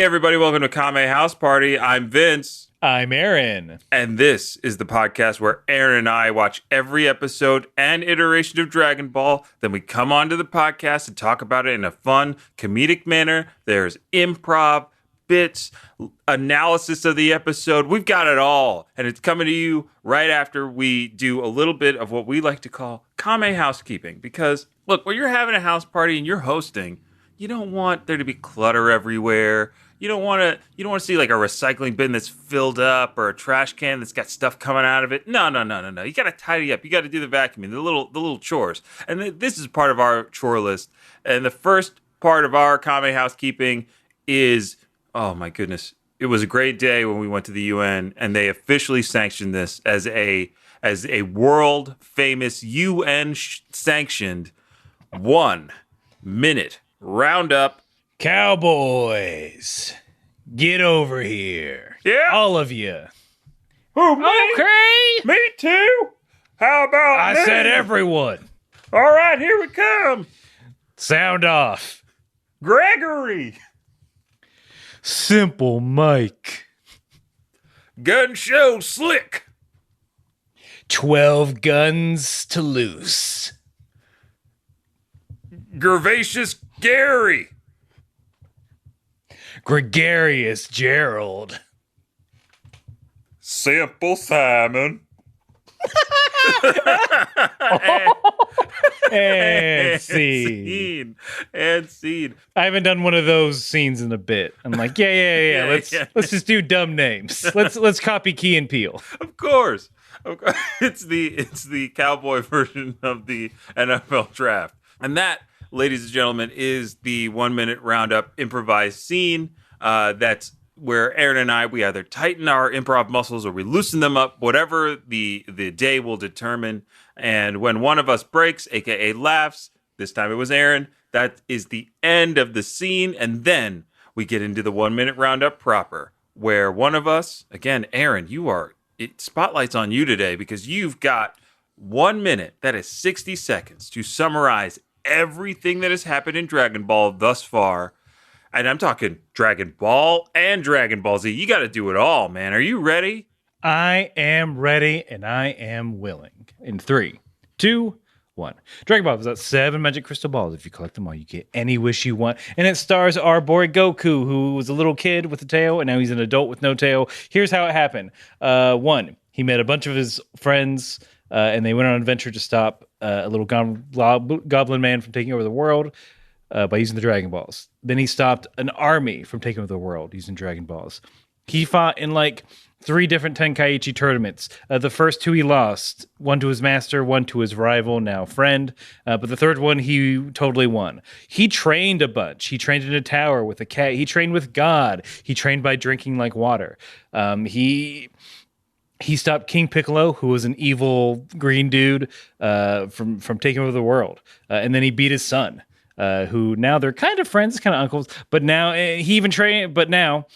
everybody, welcome to Kame House Party. I'm Vince. I'm Aaron. And this is the podcast where Aaron and I watch every episode and iteration of Dragon Ball. Then we come onto the podcast and talk about it in a fun, comedic manner. There's improv, bits, analysis of the episode. We've got it all. And it's coming to you right after we do a little bit of what we like to call Kame housekeeping. Because, look, when you're having a house party and you're hosting, you don't want there to be clutter everywhere. You don't want to see like a recycling bin that's filled up or a trash can that's got stuff coming out of it. No. You got to tidy up. You got to do the vacuuming, the little chores. And this is part of our chore list. And the first part of our Kame housekeeping is, oh my goodness, it was a great day when we went to the UN and they officially sanctioned this as a world famous UN sanctioned 1 minute roundup. Cowboys, get over here. Yeah. All of you. Who, me? Okay. Me too? How about I me? said everyone. All right, here we come. Sound off. Gregory. Simple Mike. Gun show slick. 12 guns to loose. Gervacious Gary. Gregarious Gerald. Simple Simon. And scene. And scene. I haven't done one of those scenes in a bit. I'm like, yeah. Let's just do dumb names. Let's copy Key and Peele. Of course. It's the cowboy version of the NFL draft. And that, ladies and gentlemen, is the 1 minute roundup improvised scene. That's where Aaron and I, we either tighten our improv muscles or we loosen them up, whatever the day will determine. And when one of us breaks, aka laughs, this time it was Aaron, that is the end of the scene. And then we get into the 1 minute roundup proper, where one of us, again, Aaron, spotlight's on you today because you've got 1 minute, that is 60 seconds, to summarize everything that has happened in Dragon Ball thus far. And I'm talking Dragon Ball and Dragon Ball Z. You got to do it all, man. Are you ready? I am ready and I am willing. In 3, 2, 1. Dragon Ball is about 7 magic crystal balls. If you collect them all, you get any wish you want. And it stars our boy Goku, who was a little kid with a tail, and now he's an adult with no tail. Here's how it happened. 1, he met a bunch of his friends, and they went on an adventure to stop a little goblin man from taking over the world by using the Dragon Balls. Then he stopped an army from taking over the world using Dragon Balls. He fought in like 3 different Tenkaichi tournaments. The first 2 he lost, 1 to his master, 1 to his rival, now friend. But the third one he totally won. He trained a bunch. He trained in a tower with a cat. He trained with God. He trained by drinking like water. He stopped King Piccolo, who was an evil green dude, from taking over the world. And then he beat his son, who now they're kind of friends, kind of uncles. But now he even trained. But now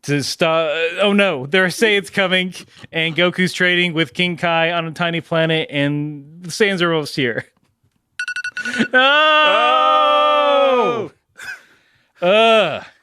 to stop. Oh no, there are Saiyans coming, and Goku's trading with King Kai on a tiny planet, and the Saiyans are almost here. Oh!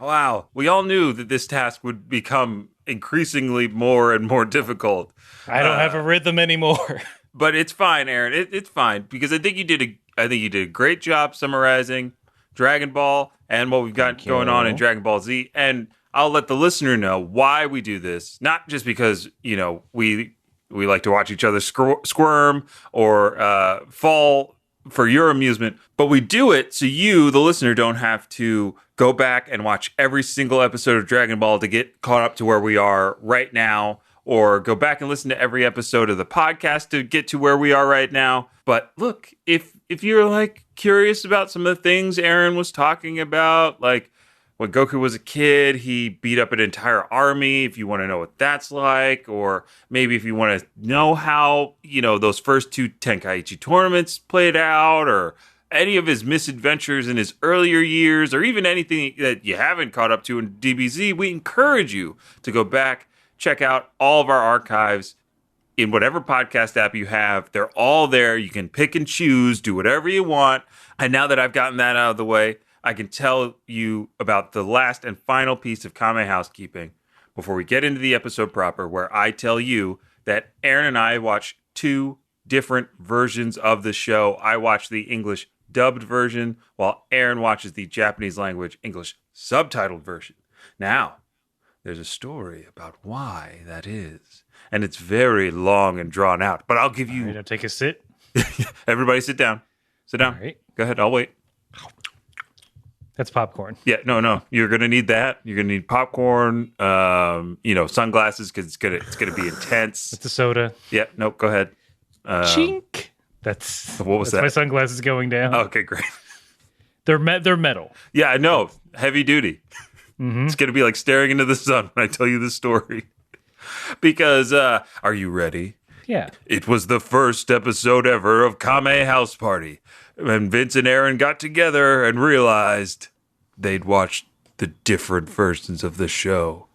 Wow. We all knew that this task would become increasingly more and more difficult. I don't have a rhythm anymore. But it's fine, Aaron. It's fine because I think you did a great job summarizing Dragon Ball and what we've got going on in Dragon Ball Z. And I'll let the listener know why we do this. Not just because, we like to watch each other squirm or fall for your amusement, but we do it so you, the listener, don't have to go back and watch every single episode of Dragon Ball to get caught up to where we are right now, or go back and listen to every episode of the podcast to get to where we are right now. But look, if you're like curious about some of the things Aaron was talking about, like when Goku was a kid, he beat up an entire army. If you want to know what that's like, or maybe if you want to know how, those first 2 Tenkaichi tournaments played out, or any of his misadventures in his earlier years, or even anything that you haven't caught up to in DBZ, we encourage you to go back, check out all of our archives in whatever podcast app you have. They're all there. You can pick and choose, do whatever you want. And now that I've gotten that out of the way, I can tell you about the last and final piece of Kame housekeeping before we get into the episode proper, where I tell you that Aaron and I watch 2 different versions of the show. I watch the English dubbed version, while Aaron watches the Japanese language English subtitled version. Now, there's a story about why that is. And it's very long and drawn out, but I'll give you... All right, I'll take a sit. Everybody sit down. Sit down. All right. Go ahead, I'll wait. That's popcorn. Yeah, no. You're gonna need that. You're gonna need popcorn. Sunglasses because it's gonna be intense. It's a soda. Yeah. No. Go ahead. Chink. That's what was that's that? My sunglasses going down. Okay, great. They're metal. Yeah, I know. Heavy duty. Mm-hmm. It's gonna be like staring into the sun when I tell you the story. Because are you ready? Yeah. It was the first episode ever of Kame House Party. And Vince and Aaron got together and realized they'd watched the different versions of the show.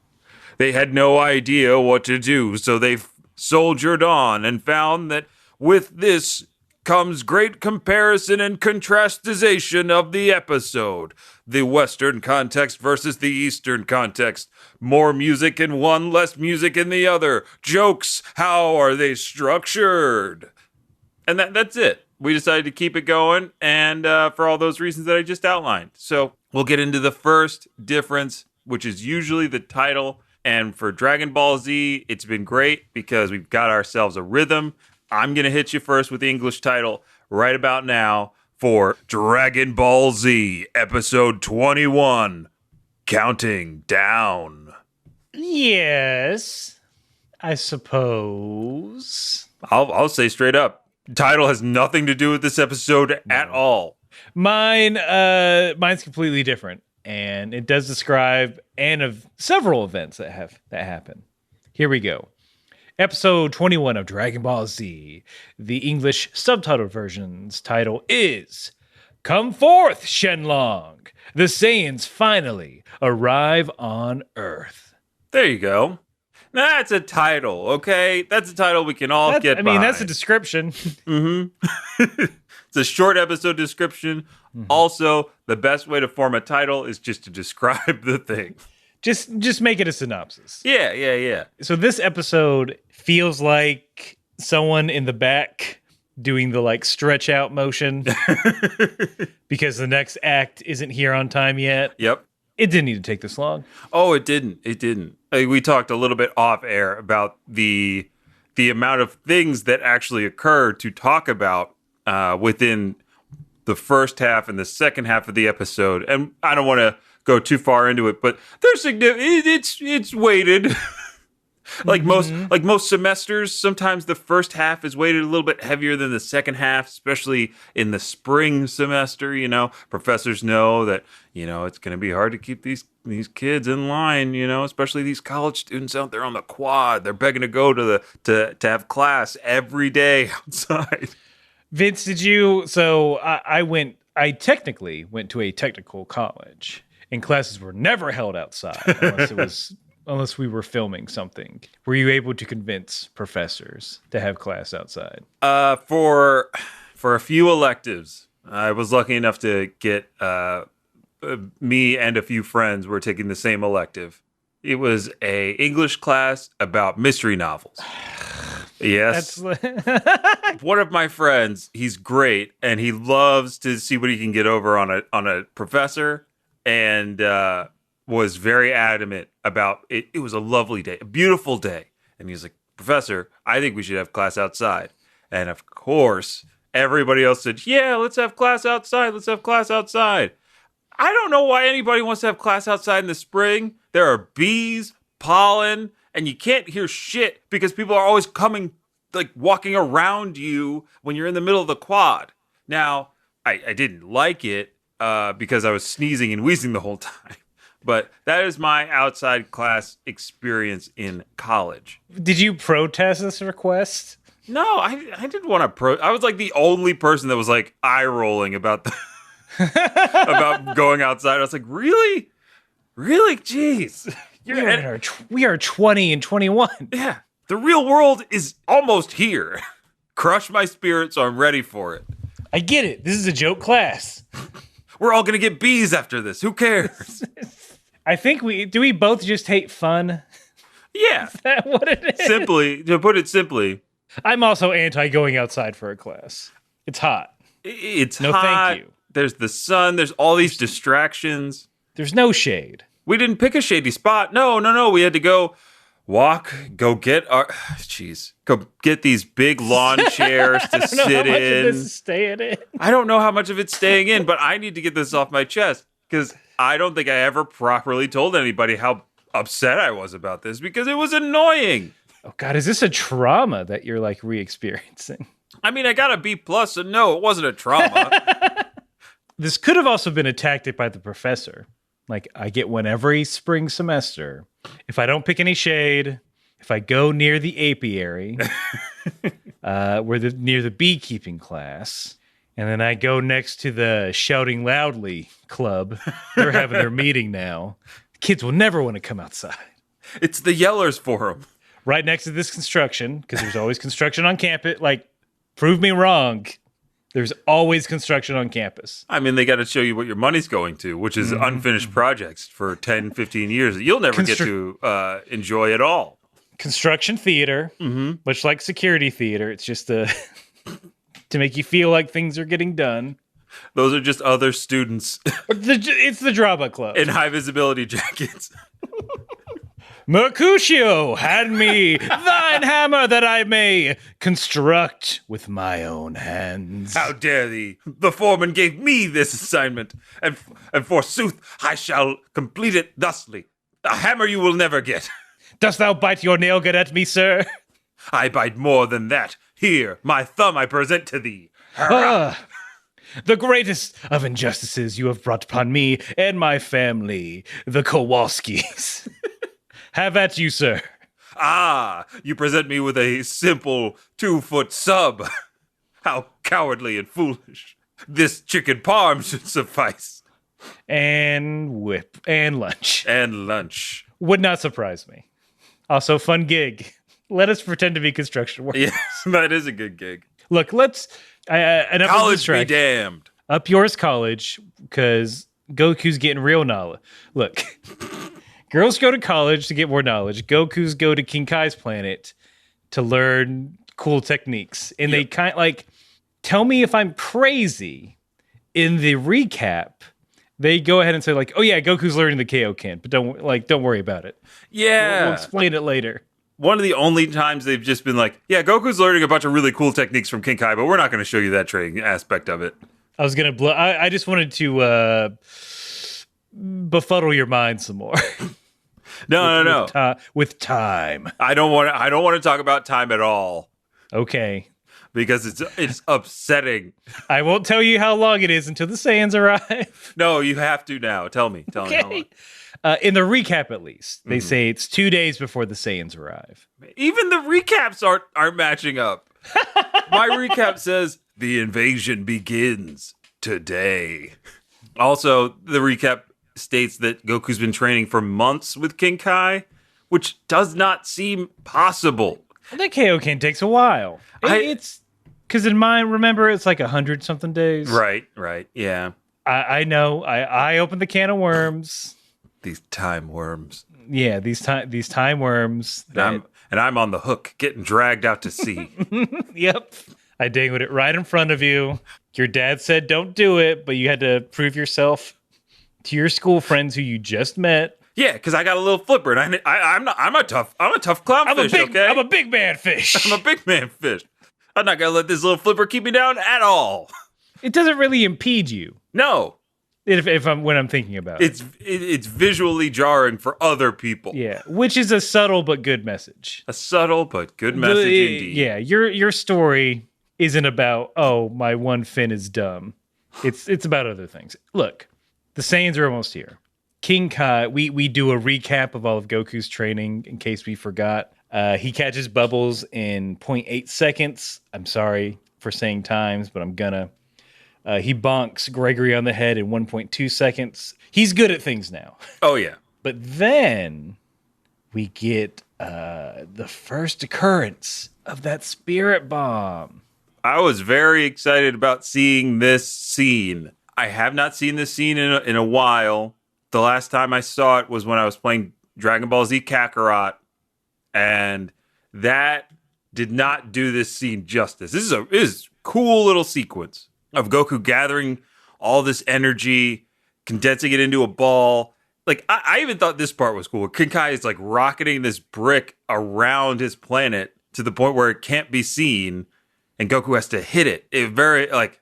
They had no idea what to do, so they soldiered on and found that with this comes great comparison and contrastization of the episode. The Western context versus the Eastern context. More music in one, less music in the other. Jokes, how are they structured? And that's it. We decided to keep it going, and for all those reasons that I just outlined. So we'll get into the first difference, which is usually the title. And for Dragon Ball Z, it's been great because we've got ourselves a rhythm. I'm going to hit you first with the English title right about now for Dragon Ball Z, episode 21, Counting Down. Yes, I suppose. I'll say straight up. Title has nothing to do with this episode at all. Mine's completely different, and it does describe of several events that happen. Here we go. Episode 21 of Dragon Ball Z. The English subtitled version's title is Come Forth, Shenlong! The Saiyans finally arrive on Earth. There you go. That's a title, okay? That's a title we can all get behind. That's a description. Mm-hmm. It's a short episode description. Mm-hmm. Also, the best way to form a title is just to describe the thing. Just make it a synopsis. Yeah. So this episode feels like someone in the back doing the stretch out motion because the next act isn't here on time yet. Yep. It didn't need to take this long. Oh, it didn't. We talked a little bit off air about the amount of things that actually occur to talk about within the first half and the second half of the episode. And I don't want to go too far into it, but there's significant. It's weighted. Like most semesters, sometimes the first half is weighted a little bit heavier than the second half, especially in the spring semester. Professors know that it's going to be hard to keep these kids in line. Especially these college students out there on the quad. They're begging to go to have class every day outside. Vince, did you? So I technically went to a technical college, and classes were never held outside unless we were filming something. Were you able to convince professors to have class outside? For a few electives, I was lucky enough to get me and a few friends were taking the same elective. It was a English class about mystery novels. Yes. One of my friends, he's great, and he loves to see what he can get over on a professor, and was very adamant about it. It was a lovely day, a beautiful day. And he's like, Professor, I think we should have class outside. And of course, everybody else said, yeah, let's have class outside. Let's have class outside. I don't know why anybody wants to have class outside in the spring. There are bees, pollen, and you can't hear shit because people are always walking around you when you're in the middle of the quad. Now, I didn't like it because I was sneezing and wheezing the whole time. But that is my outside class experience in college. Did you protest this request? No, I didn't want to I was the only person that was eye rolling about about going outside. I was like, really? Really? Jeez. We are 20 and 21. Yeah. The real world is almost here. Crush my spirit, so I'm ready for it. I get it. This is a joke class. We're all going to get B's after this. Who cares? I think we both just hate fun? Yeah. Is that what it is? To put it simply. I'm also anti going outside for a class. It's hot. It's no, hot. thank you. There's the sun. There's all these distractions. There's no shade. We didn't pick a shady spot. No. We had to go go get go get these big lawn chairs to sit in. How much of this is staying in? I don't know how much of it's staying in, but I need to get this off my chest because I don't think I ever properly told anybody how upset I was about this because it was annoying. Oh God, is this a trauma that you're like re-experiencing? I mean, I got a B+, so no, it wasn't a trauma. This could have also been a tactic by the professor. Like, I get one every spring semester. If I don't pick any shade, if I go near the apiary, near the beekeeping class, and then I go next to the Shouting Loudly club, they're having their meeting now. Kids will never want to come outside. It's the Yellers Forum. Right next to this construction, because there's always construction on campus. Like, prove me wrong. There's always construction on campus. I mean, they got to show you what your money's going to, which is unfinished projects for 10, 15 years that you'll never get to enjoy at all. Construction theater, much like security theater. It's just to make you feel like things are getting done. Those are just other students. It's the drama club. In high visibility jackets. Mercutio, hand me thine hammer that I may construct with my own hands. How dare thee? The foreman gave me this assignment, and forsooth I shall complete it thusly. A hammer you will never get. Dost thou bite your nail good at me, sir? I bite more than that. Here, my thumb I present to thee. The greatest of injustices you have brought upon me and my family, the Kowalskis. Have at you, sir. Ah, you present me with a simple 2-foot sub. How cowardly and foolish. This chicken parm should suffice. And whip. And lunch. And lunch. Would not surprise me. Also, fun gig. Let us pretend to be construction workers. Yes, that is a good gig. Look, let's... college be damned. Up yours, college, because Goku's getting real knowledge. Look... Girls go to college to get more knowledge. Goku's go to King Kai's planet to learn cool techniques. And they kind of like, tell me if I'm crazy. In the recap, they go ahead and say like, oh yeah, Goku's learning the Kaioken, but don't worry about it. Yeah. We'll explain it later. One of the only times they've just been like, yeah, Goku's learning a bunch of really cool techniques from King Kai, but we're not going to show you that training aspect of it. I was going to I just wanted to befuddle your mind some more. No. With time. I don't want to talk about time at all. Okay. Because it's upsetting. I won't tell you how long it is until the Saiyans arrive. No, you have to now. Tell me how long. In the recap, at least, they say it's 2 days before the Saiyans arrive. Even the recaps aren't matching up. My recap says, the invasion begins today. Also, the recap states that Goku's been training for months with King Kai, which does not seem possible. That Kaioken takes a while. It's because in mine, remember, it's like 100-something days. Right, yeah. I know. I opened the can of worms. These time worms. Yeah, these time worms. And I'm on the hook, getting dragged out to sea. Yep. I dangled it right in front of you. Your dad said don't do it, but you had to prove yourself to your school friends who you just met. Yeah, because I got a little flipper, and I'm a tough clownfish. Okay, I'm a big man fish. I'm a big man fish. I'm not gonna let this little flipper keep me down at all. It doesn't really impede you. No, when I'm thinking about it, it's visually jarring for other people. Yeah, which is a subtle but good message. A subtle but good message indeed. Yeah, your story isn't about my one fin is dumb. It's about other things. Look. The Saiyans are almost here. King Kai, we do a recap of all of Goku's training in case we forgot. He catches bubbles in 0.8 seconds. I'm sorry for saying times, but I'm gonna. He bonks Gregory on the head in 1.2 seconds. He's good at things now. Oh, yeah. But then we get the first occurrence of that spirit bomb. I was very excited about seeing this scene. I have not seen this scene in a while. The last time I saw it was when I was playing Dragon Ball Z Kakarot, and that did not do this scene justice. This is a cool little sequence of Goku gathering all this energy, condensing it into a ball. Like, I even thought this part was cool. King Kai is like rocketing this brick around his planet to the point where it can't be seen, and Goku has to hit it. It very, like,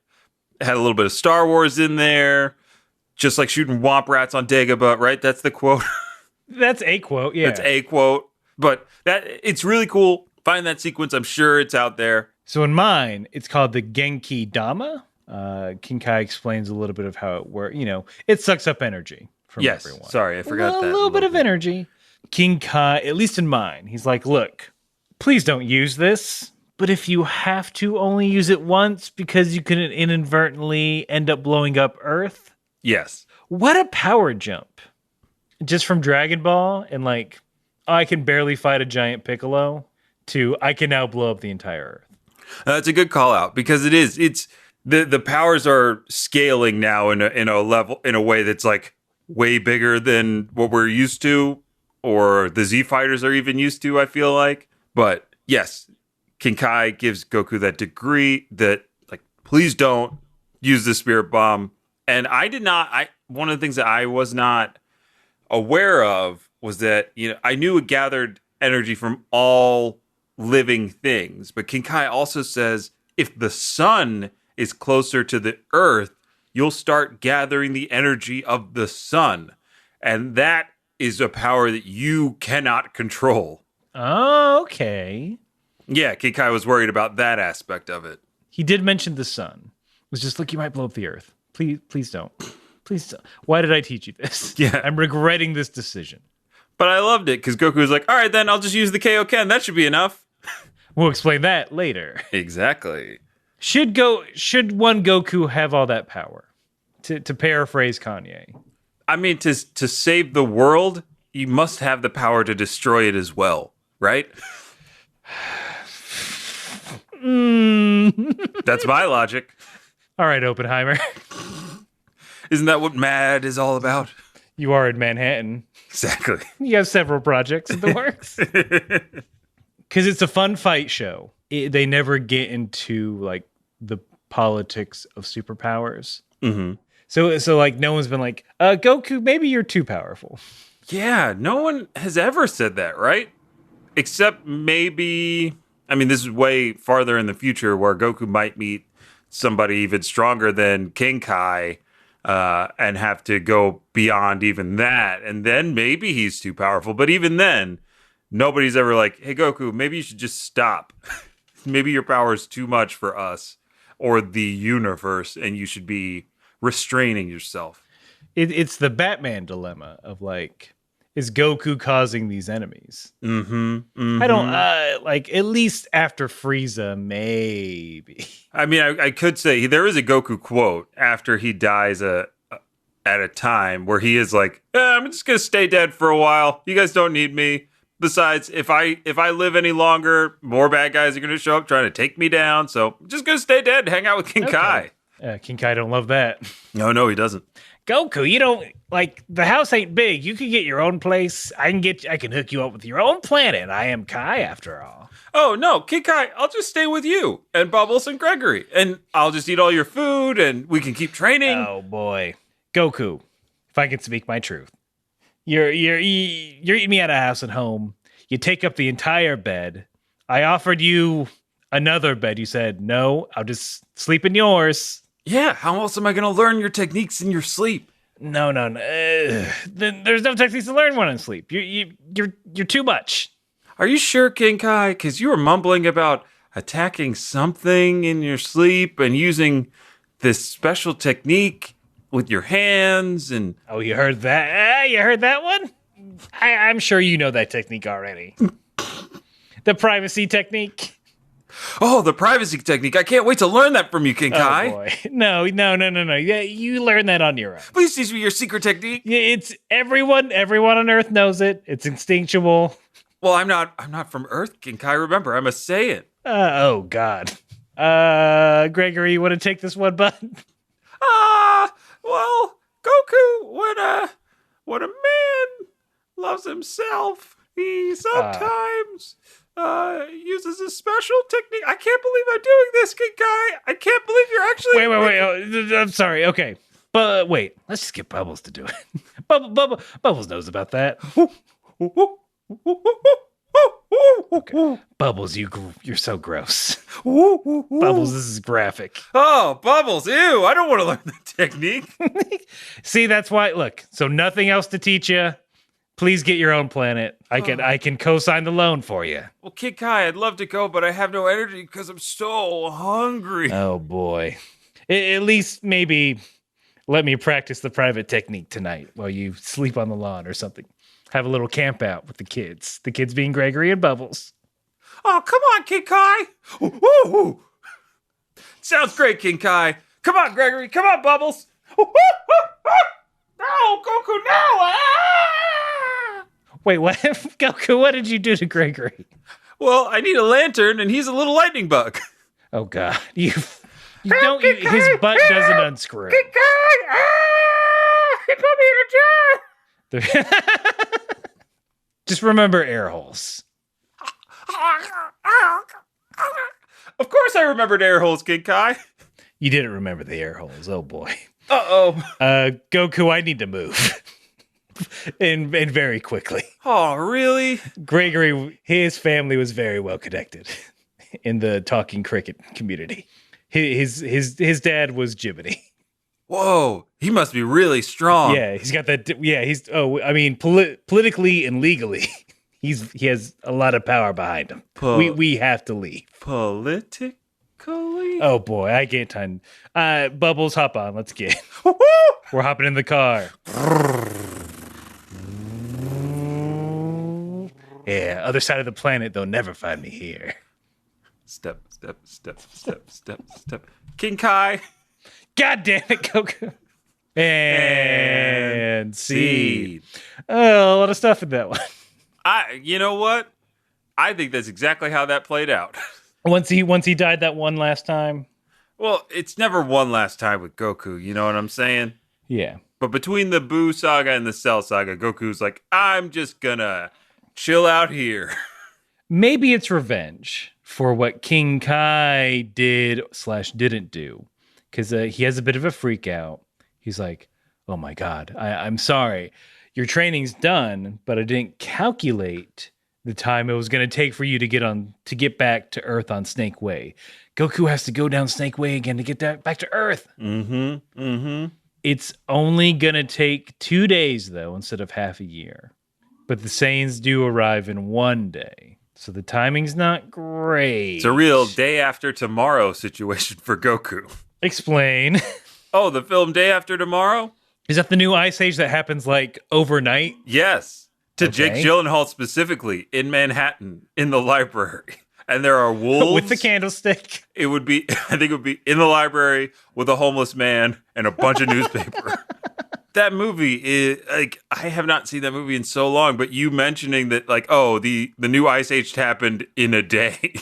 had a little bit of Star Wars in there, just like shooting womp rats on Dagobah, right? That's the quote. That's a quote, yeah. That's a quote. But it's really cool. Find that sequence. I'm sure it's out there. So in mine, it's called the Genki Dama. King Kai explains a little bit of how it works. You know, it sucks up energy from everyone. Sorry, I forgot that. A little bit of energy. King Kai, at least in mine, he's like, look, please don't use this. But if you have to only use it once because you could inadvertently end up blowing up Earth. Yes. What a power jump. Just from Dragon Ball and like, I can barely fight a giant Piccolo to I can now blow up the entire Earth. That's a good call out because it's the powers are scaling now in a way that's like way bigger than what we're used to, or the Z fighters are even used to, I feel like. But yes, King Kai gives Goku that degree that, like, please don't use the spirit bomb. And one of the things that I was not aware of was that, you know, I knew it gathered energy from all living things, but King Kai also says if the sun is closer to the earth, you'll start gathering the energy of the sun. And that is a power that you cannot control. Oh, okay. Yeah, King Kai was worried about that aspect of it. He did mention the sun. It was just, look, you might blow up the earth. Please don't. Please don't. Why did I teach you this? Yeah. I'm regretting this decision. But I loved it because Goku was like, all right, then I'll just use the Kaioken. That should be enough. We'll explain that later. Exactly. Should one Goku have all that power? To paraphrase Kanye. I mean, to save the world, you must have the power to destroy it as well, right? That's my logic. All right, Oppenheimer. Isn't that what MAD is all about? You are in Manhattan. Exactly. You have several projects in the works. Because it's a fun fight show. They never get into like the politics of superpowers. Mm-hmm. So like no one's been like, Goku, maybe you're too powerful. Yeah, no one has ever said that, right? Except maybe, I mean, this is way farther in the future where Goku might meet somebody even stronger than King Kai and have to go beyond even that. And then maybe he's too powerful. But even then, nobody's ever like, hey, Goku, maybe you should just stop. Maybe your power is too much for us or the universe, and you should be restraining yourself. It's the Batman dilemma of like, is Goku causing these enemies? I don't like, at least after Frieza, maybe. I mean, I could say there is a Goku quote after he dies at a time where he is like, I'm just gonna stay dead for a while. You guys don't need me. Besides, if I live any longer, more bad guys are gonna show up trying to take me down. So I'm just gonna stay dead, hang out with King Kai. King Kai don't love that. No, he doesn't. Goku, you don't like the house ain't big. You can get your own place. I can hook you up with your own planet. I am Kai after all. Oh no, King Kai, I'll just stay with you and Bubbles and Gregory, and I'll just eat all your food, and we can keep training. Oh boy, Goku, if I can speak my truth, you're eating me out of house and home. You take up the entire bed. I offered you another bed. You said no. I'll just sleep in yours. Yeah, how else am I going to learn your techniques in your sleep? No. There's no techniques to learn when I'm asleep. You're too much. Are you sure, King Kai? Because you were mumbling about attacking something in your sleep and using this special technique with your hands and... Oh, you heard that? You heard that one? I'm sure you know that technique already. The privacy technique. Oh, the privacy technique. I can't wait to learn that from you, King Kai. Oh, boy. No. Yeah, you learn that on your own. Please teach me your secret technique. Yeah, it's everyone on Earth knows it. It's instinctual. Well, I'm not from Earth, King Kai. Remember, I'm a Saiyan. Oh, God. Gregory, you want to take this one, bud? Well, Goku, when a man loves himself, he sometimes uses a special technique. I can't believe I'm doing this, Kid Kai. I can't believe you're actually. Wait. I'm sorry. Okay. But wait, let's just get Bubbles to do it. Bubbles knows about that. Okay. Bubbles, you're so gross. Bubbles, this is graphic. Oh, Bubbles, ew. I don't want to learn the technique. See, that's why. Look, so nothing else to teach you. Please get your own planet. I can co-sign the loan for you. Well, Kid Kai, I'd love to go, but I have no energy because I'm so hungry. Oh, boy. At least maybe let me practice the private technique tonight while you sleep on the lawn or something. Have a little camp out with the kids. The kids being Gregory and Bubbles. Oh, come on, Kid Kai. Ooh. Sounds great, Kid Kai. Come on, Gregory. Come on, Bubbles. No, Goku, no. Ah! Wait, what? Goku, what did you do to Gregory? Well, I need a lantern, and he's a little lightning bug. Oh, God. His butt doesn't unscrew. Kid Kai. He put me in a jar. Just remember air holes. Of course I remembered air holes, Kid Kai. You didn't remember the air holes. Oh, boy. Uh-oh. Goku, I need to move. and very quickly. Oh, really? Gregory, his family was very well connected in the talking cricket community. His dad was Jiminy. Whoa, he must be really strong. Yeah, he's got that. Yeah, politically and legally, he has a lot of power behind him. We have to leave. Politically? Oh boy, I can't time. Bubbles, hop on. Let's get. We're hopping in the car. Yeah, other side of the planet. They'll never find me here. Step. King Kai. God damn it, Goku. And seed. Oh, a lot of stuff in that one. You know what? I think that's exactly how that played out. Once he died that one last time. Well, it's never one last time with Goku, you know what I'm saying? Yeah. But between the Boo saga and the Cell saga, Goku's like, I'm just gonna chill out here. Maybe it's revenge for what King Kai did/didn't do. Because he has a bit of a freak out. He's like, oh my God, I'm sorry. Your training's done, but I didn't calculate the time it was going to take for you to get back to Earth on Snake Way. Goku has to go down Snake Way again to get back to Earth. Mm-hmm. It's only going to take 2 days, though, instead of half a year. But the Saiyans do arrive in 1 day. So the timing's not great. It's a real day after tomorrow situation for Goku. Explain. Oh, the film Day After Tomorrow? Is that the new Ice Age that happens like overnight? Yes. To Okay. Jake Gyllenhaal specifically in Manhattan in the library. And there are wolves. With the candlestick. I think it would be in the library with a homeless man and a bunch of newspaper. That movie is like, I have not seen that movie in so long, but you mentioning that like, oh, the new Ice Age happened in a day.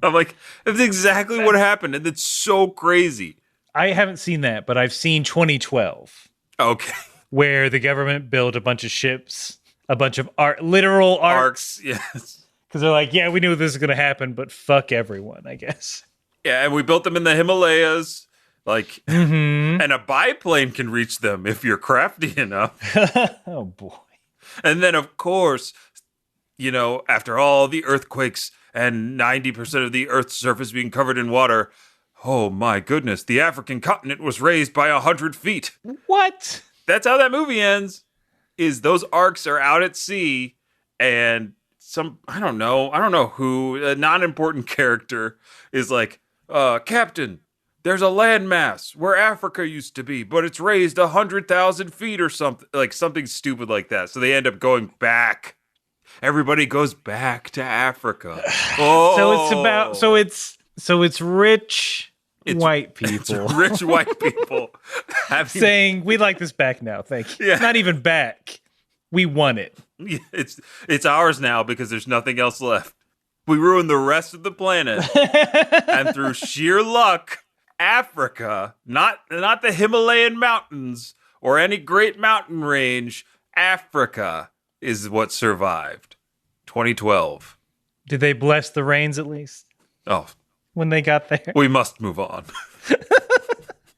I'm like, that's exactly what happened. And it's so crazy. I haven't seen that, but I've seen 2012, Okay. where the government built a bunch of ships, a bunch of literal arcs. Yes. Because they're like, yeah, we knew this was going to happen, but fuck everyone, I guess. Yeah, and we built them in the Himalayas. Like, and a biplane can reach them if you're crafty enough. Oh, boy. And then, of course, you know, after all the earthquakes and 90% of the Earth's surface being covered in water, oh my goodness, the African continent was raised by 100 feet. What? That's how that movie ends, is those arcs are out at sea, and I don't know who, a non-important character is like, Captain, there's a landmass where Africa used to be, but it's raised 100,000 feet or something, like something stupid like that. So they end up going back. Everybody goes back to Africa. Oh. So it's rich white people. It's rich white people saying, we'd like this back now, thank you. Yeah. Not even back. We won it. It's ours now because there's nothing else left. We ruined the rest of the planet. And through sheer luck, Africa, not the Himalayan mountains or any great mountain range. Africa is what survived. 2012. Did they bless the rains at least Oh, when they got there? we must move on.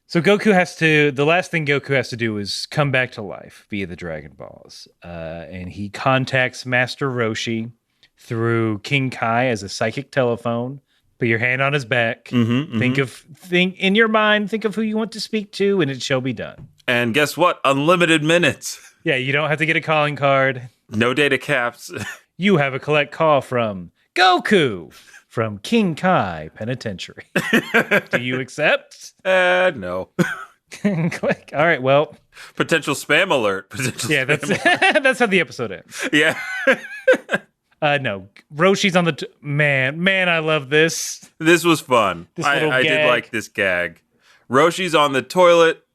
So the last thing Goku has to do is come back to life via the Dragon Balls. And he contacts Master Roshi through King Kai as a psychic telephone. Put your hand on his back. Think in your mind, think of who you want to speak to, and it shall be done. And guess what? Unlimited minutes. Yeah, you don't have to get a calling card. No data caps. You have a collect call from Goku from King Kai Penitentiary. Do you accept? No. Click. All right, well. Potential spam alert. That's how the episode ends. Yeah. No, Roshi's on the... Man, I love this. This was fun. I did like this gag. Roshi's on the toilet,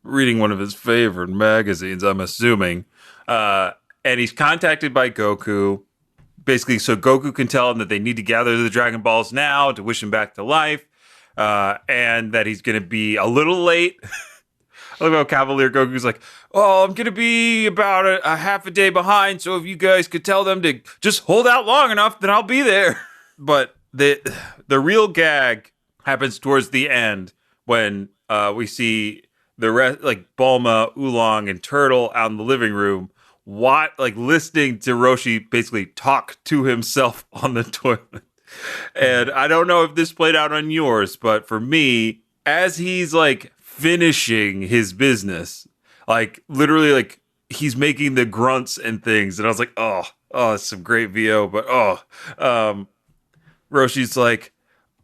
reading one of his favorite magazines, I'm assuming. And he's contacted by Goku. Basically, so Goku can tell him that they need to gather the Dragon Balls now to wish him back to life. And that he's going to be a little late. I love how Cavalier Goku's like, oh, I'm going to be about a half a day behind, so if you guys could tell them to just hold out long enough, then I'll be there. But the real gag happens towards the end when we see the rest, like Bulma, Oolong, and Turtle out in the living room, listening to Roshi basically talk to himself on the toilet. And I don't know if this played out on yours, but for me, as he's like finishing his business, like literally like he's making the grunts and things, and I was like, oh, it's some great VO, but Roshi's like,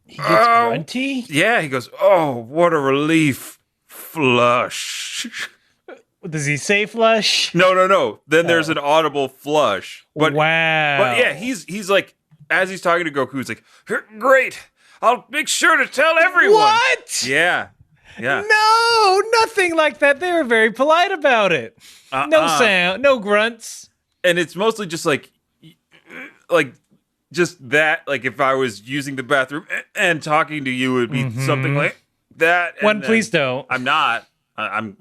he gets grunty? Yeah, he goes, oh, what a relief. Flush. Does he say flush? No. Then there's an audible flush. But, wow. But yeah, he's like, as he's talking to Goku, he's like, great. I'll make sure to tell everyone. What? Yeah. No, nothing like that. They were very polite about it. No sound, no grunts. And it's mostly just like just that. Like if I was using the bathroom and talking to you, it would be something like that. One, please don't. I'm not. I'm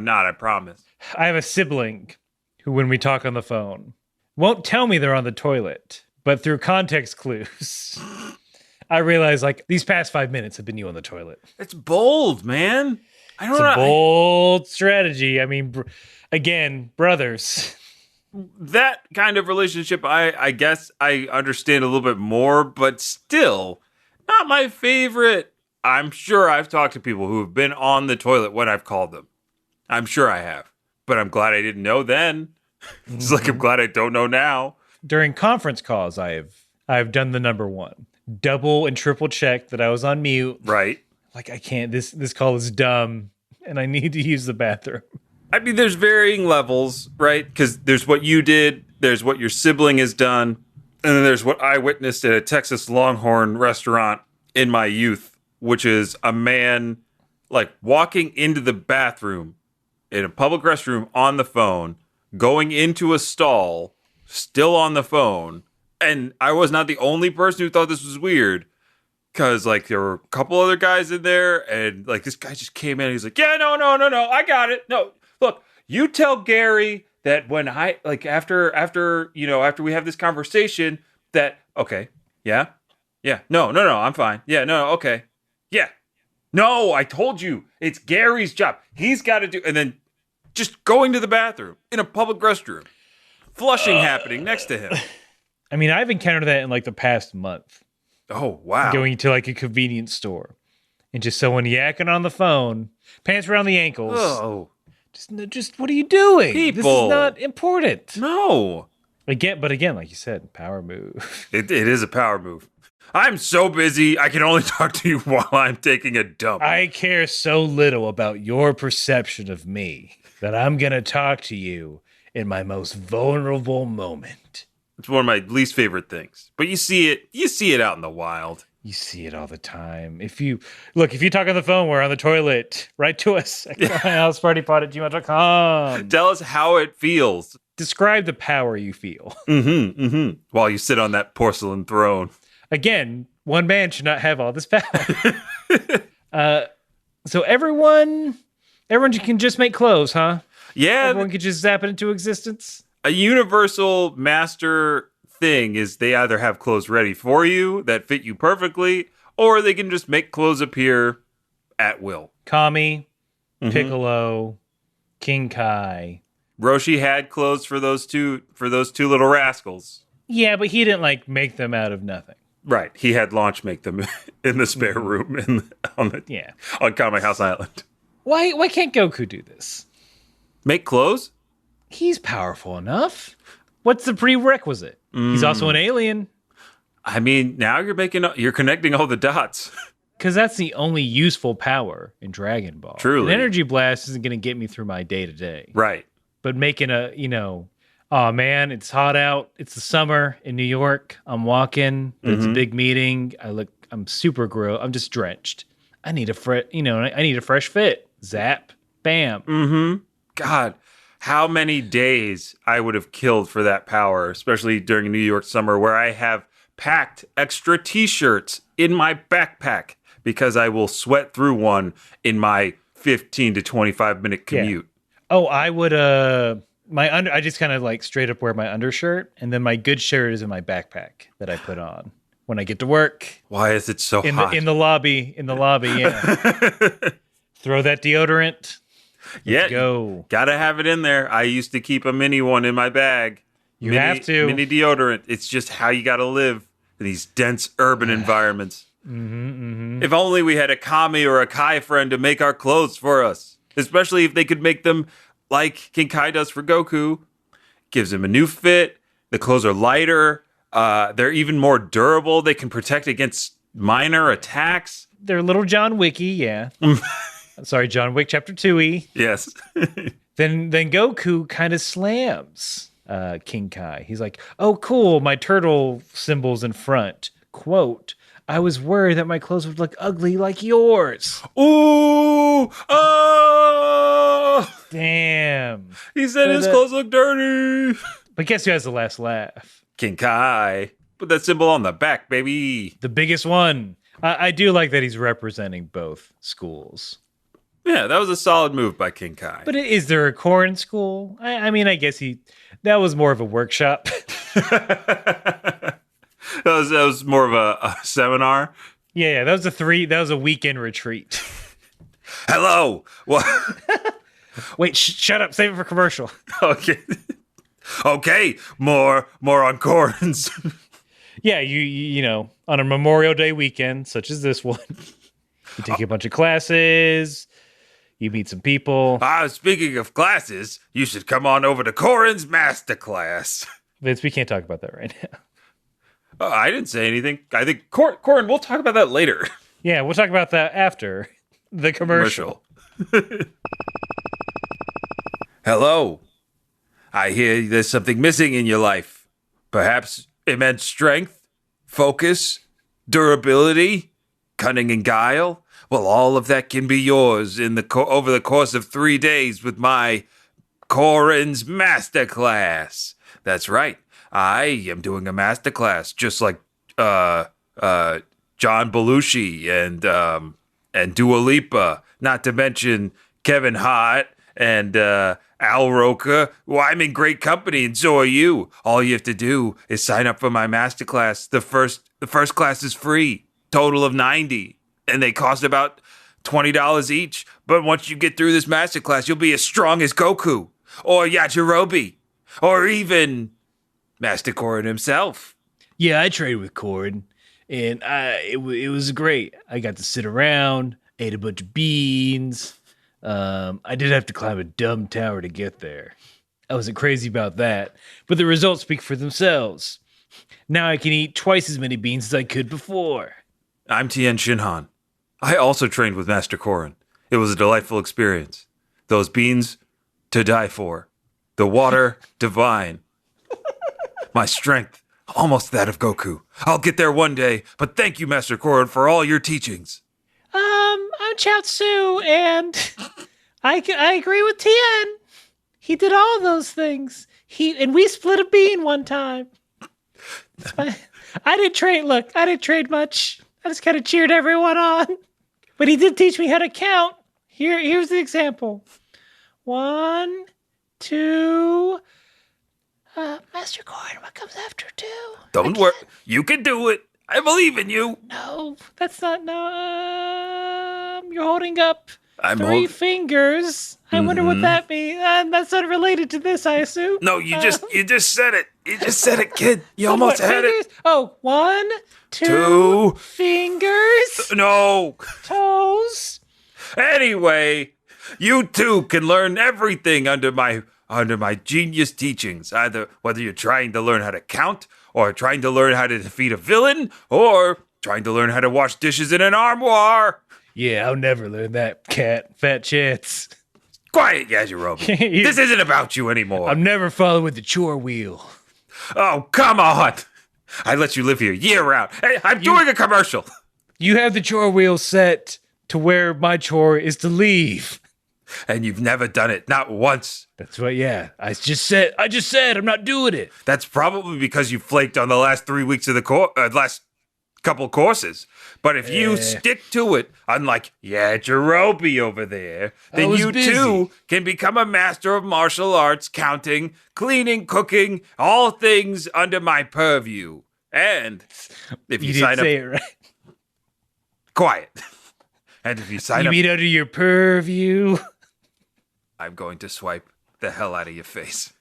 not. I promise. I have a sibling who, when we talk on the phone, won't tell me they're on the toilet, but through context clues, I realize like these past 5 minutes have been you on the toilet. It's bold, man. It's a bold strategy. I mean, again, brothers. That kind of relationship, I guess I understand a little bit more, but still not my favorite. I'm sure I've talked to people who have been on the toilet when I've called them. I'm sure I have, but I'm glad I didn't know then. It's like I'm glad I don't know now. During conference calls, I've done the number one. Double and triple check that I was on mute. Right. Like I can't. This call is dumb, and I need to use the bathroom. I mean, there's varying levels, right? Because there's what you did, there's what your sibling has done, and then there's what I witnessed at a Texas Longhorn restaurant in my youth, which is a man like walking into the bathroom in a public restroom on the phone, going into a stall, still on the phone. And I was not the only person who thought this was weird, because like there were a couple other guys in there, and like this guy just came in and he's like, yeah, no, I got it. No, look, you tell Gary that when I like after we have this conversation that okay, yeah, no, I'm fine. Yeah, no, okay. Yeah. No, I told you, it's Gary's job. He's got to do, and then just going to the bathroom in a public restroom, flushing happening next to him. I mean, I've encountered that in like the past month. Oh, wow. Going to like a convenience store and just someone yakking on the phone, pants around the ankles. Oh. Just what are you doing? People. This is not important. No. But again, like you said, power move. It is a power move. I'm so busy, I can only talk to you while I'm taking a dump. I care so little about your perception of me that I'm going to talk to you in my most vulnerable moment. It's one of my least favorite things. But you see it out in the wild. You see it all the time. If you talk on the phone, we're on the toilet. Write to us at housepartypod@gmail.com. Tell us how it feels. Describe the power you feel. While you sit on that porcelain throne. Again, one man should not have all this power. So everyone can just make clothes, huh? Yeah. Everyone can just zap it into existence. A universal master thing is they either have clothes ready for you that fit you perfectly, or they can just make clothes appear at will. Kame, Piccolo, King Kai. Roshi had clothes for those two little rascals. Yeah, but he didn't make them out of nothing. Right. He had Launch make them in the spare room on Kame House Island. Why can't Goku do this? Make clothes? He's powerful enough. What's the prerequisite? He's also an alien. I mean, now you're connecting all the dots. Because that's the only useful power in Dragon Ball. Truly. An energy blast isn't going to get me through my day-to-day. Right. But making oh man, it's hot out. It's the summer in New York. I'm walking. It's a big meeting. I'm super grilled. I'm just drenched. I need a fresh fit. Zap. Bam. Mm-hmm. God, how many days I would have killed for that power, especially during New York summer, where I have packed extra t-shirts in my backpack because I will sweat through one in my 15 to 25 minute commute. Yeah. Oh, I would I just kind of straight up wear my undershirt, and then my good shirt is in my backpack that I put on when I get to work. Why is it so hot? In the lobby, yeah. Throw that deodorant. Let's go. Gotta have it in there. I used to keep a mini one in my bag. You have to. Mini deodorant. It's just how you gotta live in these dense urban environments. If only we had a Kame or a Kai friend to make our clothes for us. Especially if they could make them like King Kai does for Goku. Gives him a new fit. The clothes are lighter. They're even more durable. They can protect against minor attacks. They're little John Wicky, yeah. Sorry, John Wick Chapter 2E. Yes. Then Goku kind of slams King Kai. He's like, oh, cool, my turtle symbol's in front. Quote, I was worried that my clothes would look ugly like yours. Ooh! Oh! Damn. He said his clothes look dirty. But guess who has the last laugh? King Kai. Put that symbol on the back, baby. The biggest one. I do like that he's representing both schools. Yeah, that was a solid move by King Kai. But is there a Korin school? I mean, I guess that was more of a workshop. That was more of a seminar. Yeah, that was a weekend retreat. Hello. What? Wait, shut up. Save it for commercial. Okay. Okay. More on Corins. Yeah, you know, on a Memorial Day weekend, such as this one, you take a bunch of classes, you meet some people. Speaking of classes, you should come on over to Corin's Masterclass. Vince, we can't talk about that right now. I didn't say anything. I think, Corin, we'll talk about that later. Yeah, we'll talk about that after the commercial. Hello. I hear there's something missing in your life. Perhaps immense strength, focus, durability, cunning and guile. Well, all of that can be yours over the course of 3 days with my Corin's Masterclass. That's right. I am doing a masterclass, just like John Belushi and Dua Lipa, not to mention Kevin Hart and Al Roker. Well, I'm in great company, and so are you. All you have to do is sign up for my masterclass. The first class is free, total of 90, and they cost about $20 each. But once you get through this masterclass, you'll be as strong as Goku or Yajirobe or even Master Corin himself. Yeah, I trained with Corin, and it was great. I got to sit around, ate a bunch of beans. I did have to climb a dumb tower to get there. I wasn't crazy about that, but the results speak for themselves. Now I can eat twice as many beans as I could before. I'm Tien Shinhan. I also trained with Master Corin. It was a delightful experience. Those beans, to die for. The water, divine. My strength, almost that of Goku. I'll get there one day, but thank you, Master Corin, for all your teachings. I'm Chaozu, and I agree with Tien. He did all those things. And we split a bean one time. I didn't trade much. I just kind of cheered everyone on. But he did teach me how to count. Here's the example. 1, 2. Master Corin, what comes after 2? Don't worry. You can do it. I believe in you. No, that's not. No, you're holding up I'm 3 fingers. I wonder what that means. That's not related to this, I assume. No, you just said it. You just said it, kid. You almost had it. Oh, 1, 2 fingers. No. Toes. Anyway, you too can learn everything under my genius teachings. Either whether you're trying to learn how to count, or trying to learn how to defeat a villain, or trying to learn how to wash dishes in an armoire. Yeah, I'll never learn that, cat. Fat chance. Quiet, Yajirobe. This isn't about you anymore. I'm never following the chore wheel. Oh, come on. I let you live here year round. Hey, I'm doing a commercial. You have the chore wheel set to where my chore is to leave. And you've never done it, not once. That's what, yeah. I just said I'm not doing it. That's probably because you flaked on the last 3 weeks of the last couple courses. But if you stick to it, unlike Yajirobe over there, then you too can become a master of martial arts, counting, cleaning, cooking, all things under my purview. And if you sign up, say it right. Quiet. And if you sign up, you mean under your purview? I'm going to swipe the hell out of your face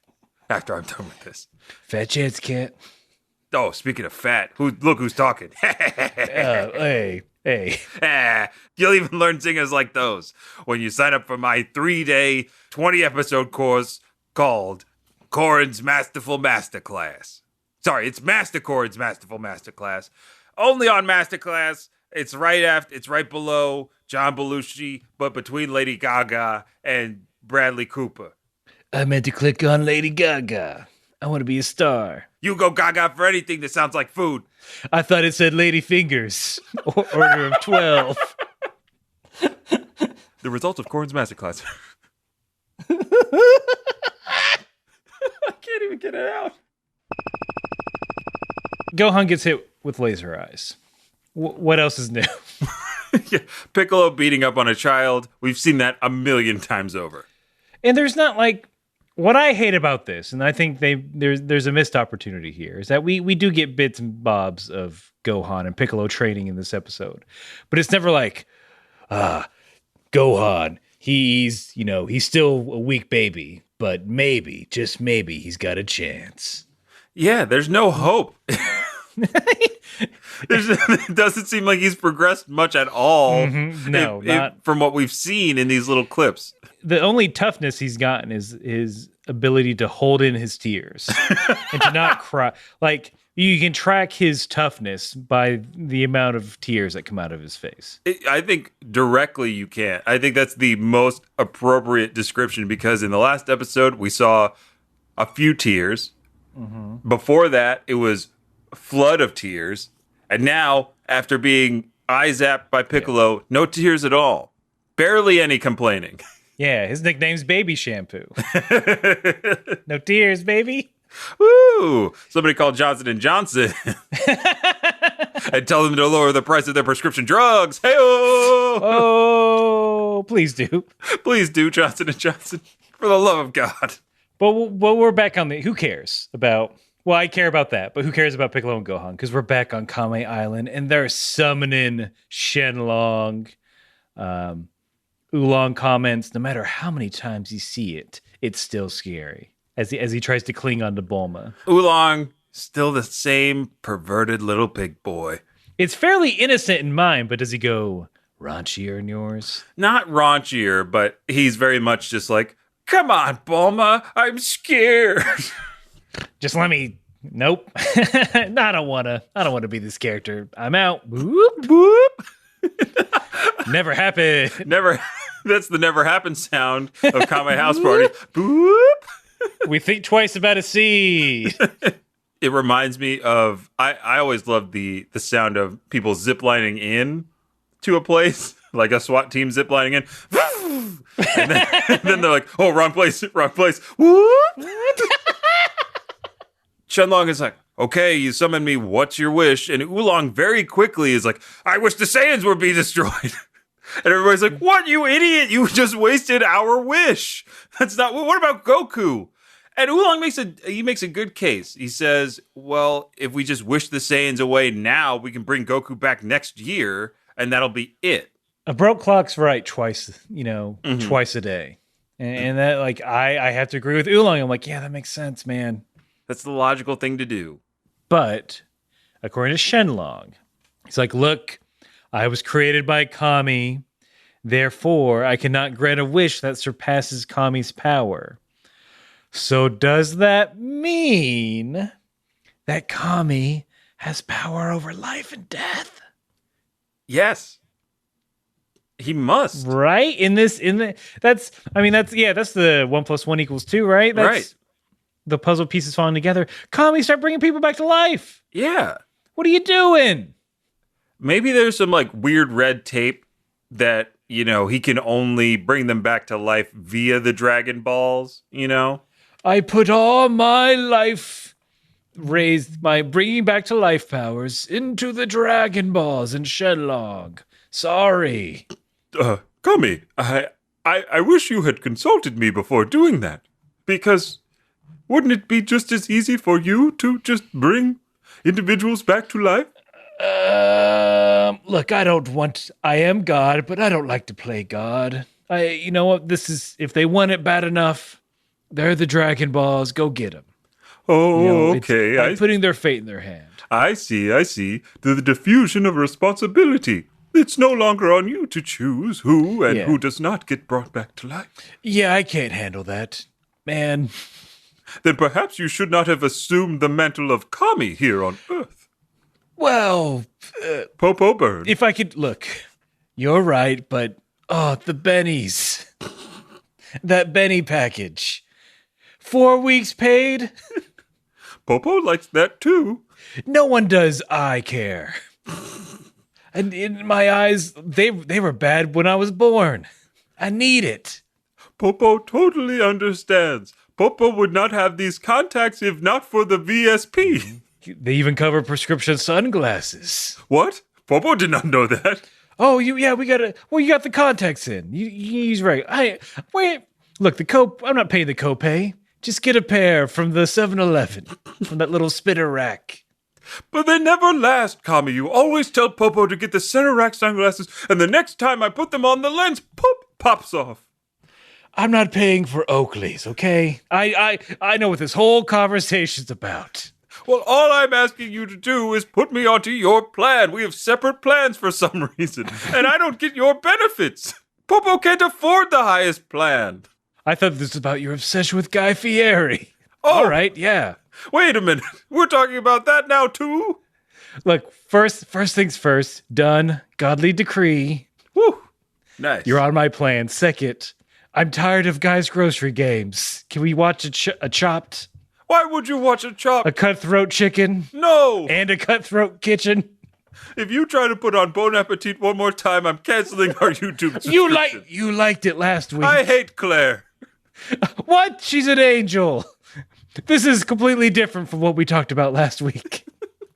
after I'm done with this. Fat chance, cat. Oh, speaking of fat, look who's talking. Hey. You'll even learn singers like those when you sign up for my 3-day, 20-episode course called Corin's Masterful Masterclass. Sorry, it's Master Corin's Masterful Masterclass. Only on Masterclass. It's right below John Belushi, but between Lady Gaga and Bradley Cooper. I meant to click on Lady Gaga. I want to be a star. You go Gaga for anything that sounds like food. I thought it said Lady Fingers. Order of 12. The result of Corin's Masterclass. I can't even get it out. Gohan gets hit with laser eyes. What else is new? Yeah, Piccolo beating up on a child. We've seen that a million times over. And there's not like... What I hate about this, and I think there's a missed opportunity here, is that we do get bits and bobs of Gohan and Piccolo training in this episode. But it's never like, Gohan, he's still a weak baby, but maybe, just maybe, he's got a chance. Yeah, there's no hope. It doesn't seem like he's progressed much at all. Mm-hmm. No, not from what we've seen in these little clips. The only toughness he's gotten is his ability to hold in his tears and to not cry. Like, you can track his toughness by the amount of tears that come out of his face. I think directly you can't. I think that's the most appropriate description because in the last episode, we saw a few tears. Mm-hmm. Before that, it was a flood of tears. And now, after being eye-zapped by Piccolo, no tears at all. Barely any complaining. Yeah, his nickname's Baby Shampoo. No tears, baby. Woo! Somebody call Johnson & Johnson and tell them to lower the price of their prescription drugs. Hey-oh! Oh, please do. Please do, Johnson & Johnson. For the love of God. But we're back on the... Who cares about... Well, I care about that, but who cares about Piccolo and Gohan? Because we're back on Kame Island, and they're summoning Shenlong. Oolong comments, no matter how many times you see it, it's still scary. As he tries to cling onto Bulma. Oolong, still the same perverted little pig boy. It's fairly innocent in mine, but does he go raunchier in yours? Not raunchier, but he's very much just like, come on, Bulma, I'm scared. Just let me... Nope. I don't want to be this character. I'm out. Boop, boop. Never happened. Never. That's the never happened sound of Kame House Party. Boop. We think twice about a seed. It reminds me of. I always loved the sound of people ziplining in to a place, like a SWAT team ziplining in, and then they're like, "Oh, wrong place, wrong place." Whoop. Shenlong is like, okay, you summoned me, what's your wish? And Oolong very quickly is like, I wish the Saiyans would be destroyed. And everybody's like, what, you idiot? You just wasted our wish. That's not, what about Goku? And Oolong makes a good case. He says, well, if we just wish the Saiyans away now, we can bring Goku back next year, and that'll be it. A broke clock's right twice, twice a day. And that, like, I have to agree with Oolong. I'm like, yeah, that makes sense, man. That's the logical thing to do. But according to Shenlong, he's like, look, I was created by Kame. Therefore, I cannot grant a wish that surpasses Kame's power. So does that mean that Kame has power over life and death? Yes. He must. Right? That's the 1 + 1 = 2, right? That's right. The puzzle pieces falling together. Kame, start bringing people back to life. Yeah. What are you doing? Maybe there's some like weird red tape that, he can only bring them back to life via the Dragon Balls, I put all my life, raised my bringing back to life powers into the Dragon Balls and Shenlong. Sorry. Kame, I wish you had consulted me before doing that. Because wouldn't it be just as easy for you to just bring individuals back to life? Look, I am God, but I don't like to play God. You know what? If they want it bad enough, they're the Dragon Balls. Go get them. Oh, okay. I'm putting their fate in their hand. I see. The diffusion of responsibility. It's no longer on you to choose who and who does not get brought back to life. Yeah, I can't handle that. Man. Then perhaps you should not have assumed the mantle of Kami here on Earth. Well, Popo Burn. If I could look, you're right, but the bennies. That Benny package. 4 weeks paid? Popo likes that too. No one does I care. And in my eyes, they were bad when I was born. I need it. Popo totally understands. Popo would not have these contacts if not for the VSP. They even cover prescription sunglasses. What? Popo did not know that. Oh, you got the contacts in. He's right. Look, I'm not paying the copay. Just get a pair from the 7-Eleven, from that little spinner rack. But they never last, Kami. You always tell Popo to get the center rack sunglasses, and the next time I put them on, the lens pops off. I'm not paying for Oakley's, okay? I know what this whole conversation's about. Well, all I'm asking you to do is put me onto your plan. We have separate plans for some reason, and I don't get your benefits. Popo can't afford the highest plan. I thought this was about your obsession with Guy Fieri. Oh. All right, yeah. Wait a minute. We're talking about that now, too? Look, first things first. Done. Godly decree. Woo. Nice. You're on my plan. Second, I'm tired of Guy's grocery games. Can we watch a Chopped? Why would you watch a Chopped? A Cutthroat Chicken? No. And a Cutthroat Kitchen? If you try to put on Bon Appetit one more time, I'm canceling our YouTube subscription. You liked it last week. I hate Claire. What? She's an angel. This is completely different from what we talked about last week.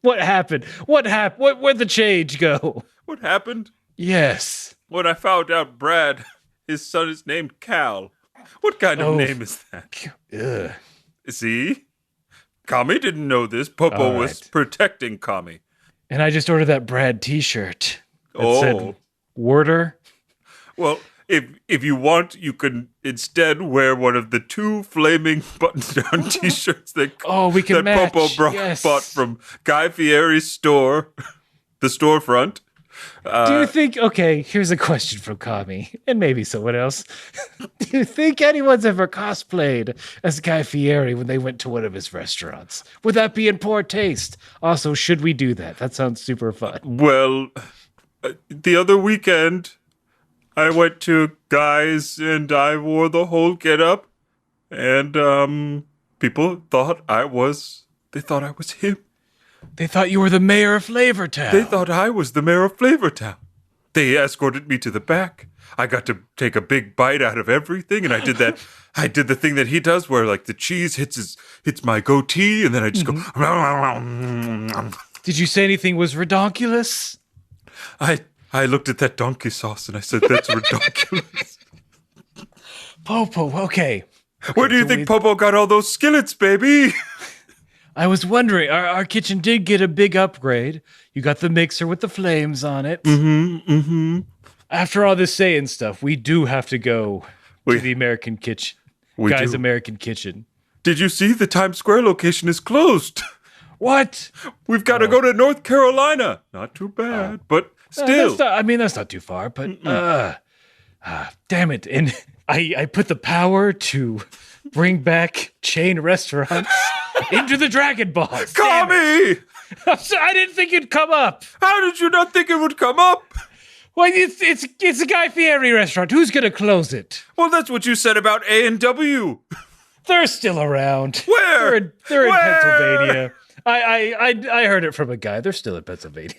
What happened? Where'd the change go? What happened? Yes. When I found out Brad, his son is named Cal. What kind of name is that? Ugh. See? Kami didn't know this. Popo was protecting Kami. And I just ordered that Brad t-shirt. That said, Worder. Well, if you want, you can instead wear one of the 2 flaming button-down t-shirts that match. Popo bought from Guy Fieri's store, the storefront. Do you think, okay, here's a question from Kami, and maybe someone else. Do you think anyone's ever cosplayed as Guy Fieri when they went to one of his restaurants? Would that be in poor taste? Also, should we do that? That sounds super fun. Well, the other weekend, I went to Guy's and I wore the whole getup, and people thought I was him. They thought you were the mayor of Flavortown. They thought I was the mayor of Flavortown. They escorted me to the back. I got to take a big bite out of everything, and I did that. I did the thing that he does, where like the cheese hits my goatee, and then I just go. Did you say anything was redonkulous? I I looked at that donkey sauce and I said, that's ridiculous. Popo, okay. Where do you think Popo got all those skillets, baby? I was wondering, our kitchen did get a big upgrade. You got the mixer with the flames on it. After all this Saiyan stuff, we do have to go to the American kitchen. Guys, American kitchen. Did you see the Times Square location is closed? What? We've got to go to North Carolina. Not too bad, but still. That's not too far, but damn it. And I put the power to bring back chain restaurants into the Dragon Balls. Kame! I didn't think it'd come up. How did you not think it would come up? Well, it's a Guy Fieri restaurant. Who's going to close it? Well, that's what you said about A&W. They're still around. Where? They're in Pennsylvania. I heard it from a guy. They're still in Pennsylvania.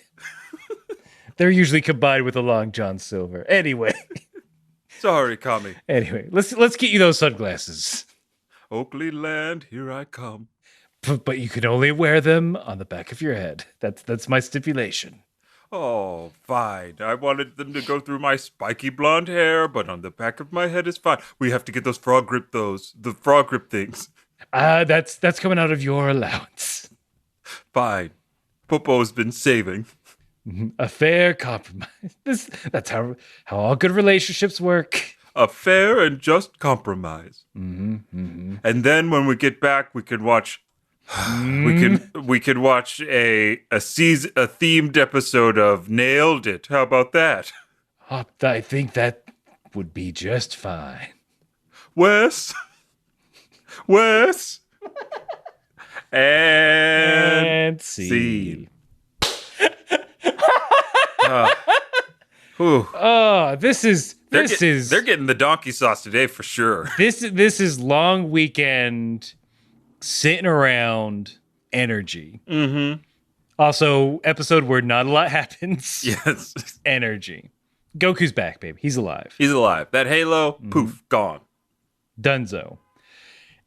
They're usually combined with a Long John Silver. Anyway. Sorry, Kame. Anyway, let's get you those sunglasses. Oakley Land, here I come. But you can only wear them on the back of your head. That's my stipulation. Oh, fine. I wanted them to go through my spiky blonde hair, but on the back of my head is fine. We have to get the frog grip things. That's coming out of your allowance. Fine. Popo's been saving. A fair compromise. That's how all good relationships work. A fair and just compromise. And then when we get back, we can watch. We could watch a themed episode of Nailed It. How about that? I think that would be just fine. Wes. And scene. They're getting the donkey sauce today for sure. This is long weekend sitting around energy. Also, episode where not a lot happens. Yes. Energy. Goku's back, baby. He's alive. That halo, poof, gone. Dunzo.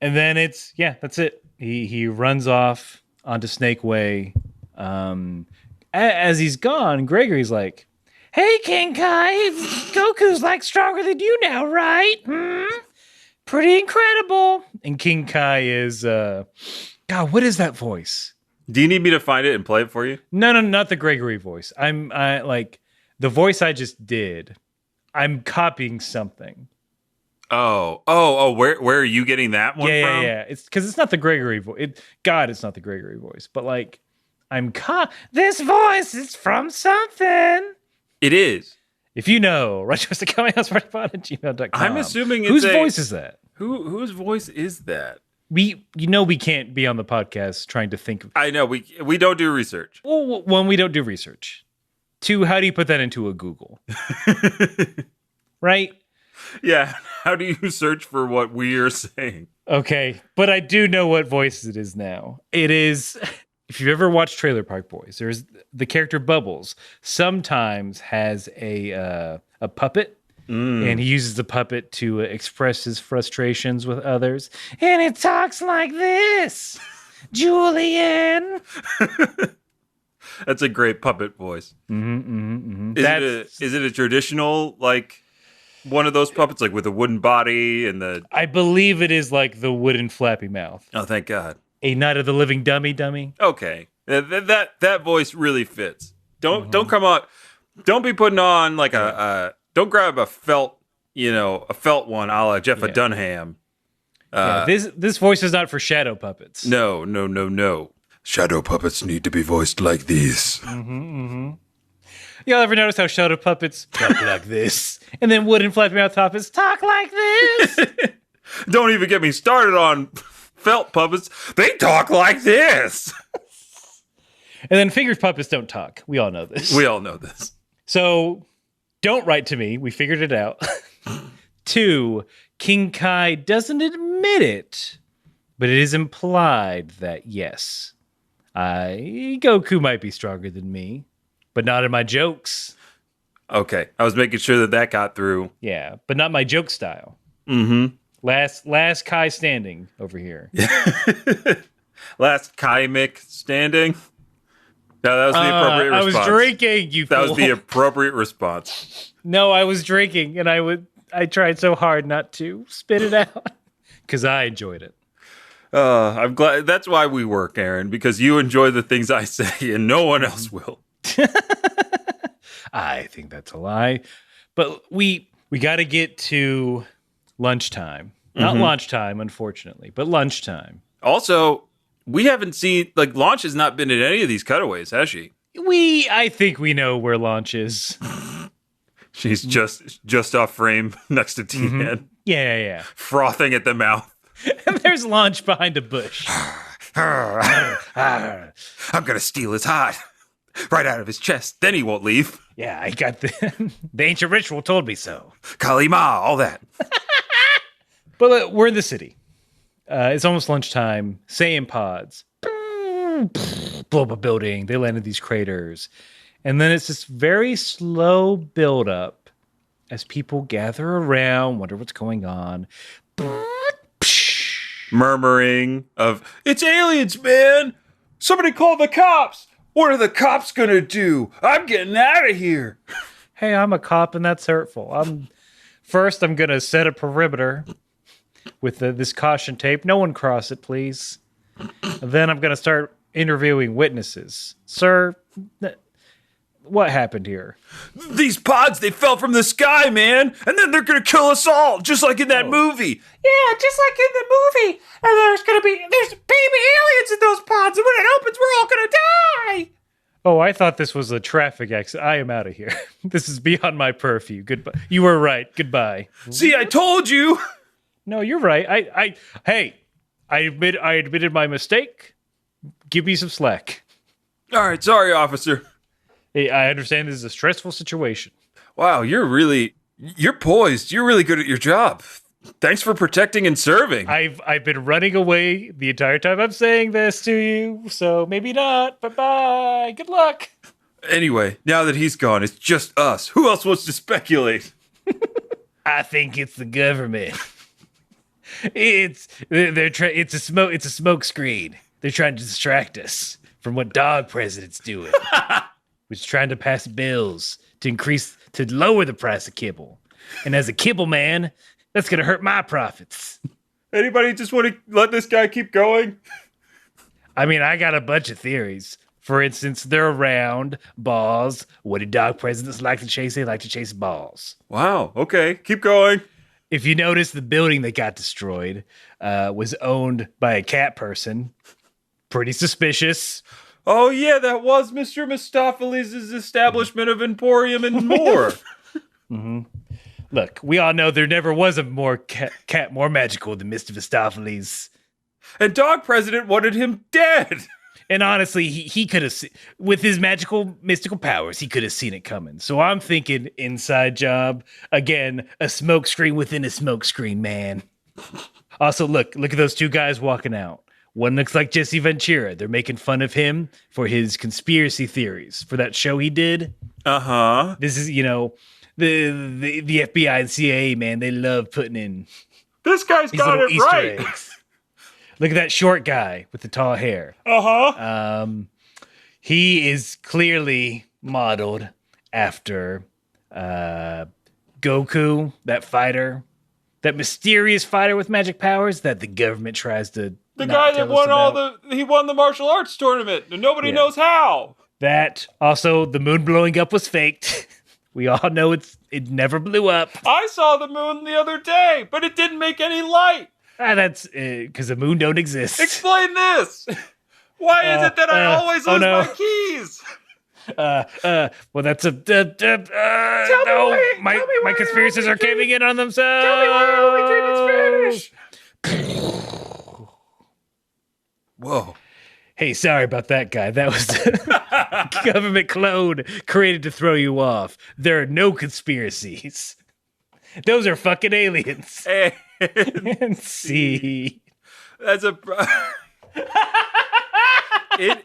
And then that's it. He runs off onto Snake Way. As he's gone, Gregory's like, "Hey, King Kai, Goku's like stronger than you now, right? Pretty incredible." And King Kai is, God, what is that voice? Do you need me to find it and play it for you? No, not the Gregory voice. I like the voice I just did. I'm copying something. Oh! Where are you getting that one from? Yeah. It's because it's not the Gregory voice. It's not the Gregory voice. But like, this voice is from something. It is. If you know, retro@gmail.com. I'm assuming it's whose voice is that? Whose voice is that? We can't be on the podcast trying to think. I know we don't do research. Well, one, we don't do research. Two, how do you put that into a Google? Right? Yeah. How do you search for what we are saying? Okay, but I do know what voice it is now. It is. If you've ever watched Trailer Park Boys, there's the character Bubbles. Sometimes has a puppet. And he uses the puppet to express his frustrations with others. And it talks like this. Julian. That's a great puppet voice. Is it a traditional, like, one of those puppets, like with a wooden body and the... I believe it is like the wooden flappy mouth. Oh, thank God. A Night of the Living Dummy. Okay. That voice really fits. Don't come out... Don't be putting on like don't grab a felt one a la Jeff Dunham. This voice is not for shadow puppets. No. Shadow puppets need to be voiced like these. Y'all ever notice how shadow puppets talk like this? And then wooden flappy mouth puppets talk like this? Don't even get me started on felt puppets. They talk like this. And then fingered puppets don't talk. We all know this. So, don't write to me. We figured it out. 2, King Kai doesn't admit it, but it is implied that, yes, Goku might be stronger than me, but not in my jokes. Okay. I was making sure that got through. Yeah, but not my joke style. Last Kai standing over here. Last Kai Mick standing. No, that was the appropriate I response. was drinking, you That fool. was the appropriate response. No, I was drinking, and I tried so hard not to spit it out because I enjoyed it. I'm glad. That's why we work, Aaron, because you enjoy the things I say and no one else will. I think that's a lie. But we got to get to lunchtime. Not lunchtime, unfortunately, but lunchtime. Also, we haven't seen, Launch has not been in any of these cutaways, has she? I think we know where Launch is. She's just off frame next to Tien. Yeah. Frothing at the mouth. And there's Launch behind a bush. I'm going to steal his heart right out of his chest. Then he won't leave. Yeah, I got the ancient ritual told me so. Kali Ma, all that. But we're in the city. It's almost lunchtime. Saiyan pods. Blow up a building. They land in these craters. And then it's this very slow build-up as people gather around, wonder what's going on. Murmuring of, it's aliens, man! Somebody call the cops! What are the cops gonna do? I'm getting out of here! Hey, I'm a cop and that's hurtful. I'm gonna set a perimeter with this caution tape. No one cross it, please. And then I'm gonna start interviewing witnesses. Sir, what happened here? These pods, they fell from the sky, man! And then they're gonna kill us all, just like in that movie! Yeah, just like in the movie. And there's baby aliens in those pods, and when it opens, we're all gonna die. Oh, I thought this was a traffic accident. I am out of here. This is beyond my purview. Goodbye. You were right. Goodbye. See, I told you! No, you're right. I admitted my mistake. Give me some slack. Alright, sorry, officer. Hey, I understand this is a stressful situation. Wow, you're poised. You're really good at your job. Thanks for protecting and serving. I've been running away the entire time I'm saying this to you, so maybe not. Bye-bye. Good luck. Anyway, now that he's gone, it's just us. Who else wants to speculate? I think it's the government. It's a smoke screen. They're trying to distract us from what Dog President's doing. Which is trying to pass bills to lower the price of kibble. And as a kibble man, that's going to hurt my profits. Anybody just want to let this guy keep going? I mean, I got a bunch of theories. For instance, they're round balls. What do dog presidents like to chase? They like to chase balls. Wow. Okay. Keep going. If you notice, the building that got destroyed was owned by a cat person. Pretty suspicious. Oh, yeah, that was Mr. Mistopheles' establishment of Emporium and more. Look, we all know there never was a more cat more magical than Mr. Mistopheles. And Dog President wanted him dead. And honestly, he could have, with his mystical powers, he could have seen it coming. So I'm thinking inside job. Again, a smoke screen within a smoke screen, man. Also, look at those two guys walking out. One looks like Jesse Ventura. They're making fun of him for his conspiracy theories for that show he did. Uh-huh. This is, the FBI and CIA, man. They love putting in this guy's these got little it Easter right. eggs. Look at that short guy with the tall hair. Uh-huh. He is clearly modeled after Goku, that fighter, that mysterious fighter with magic powers that the government tries to. The guy that won he won the martial arts tournament, and nobody knows how. That also the moon blowing up was faked. We all know it never blew up. I saw the moon the other day, but it didn't make any light. That's because the moon don't exist. Explain this. Why is it that I always lose my keys? Well, that's my conspiracies are caving in on themselves. Tell me why I only drink in Spanish. Whoa. Hey, sorry about that guy. That was the government clone created to throw you off. There are no conspiracies. Those are fucking aliens. And see. That's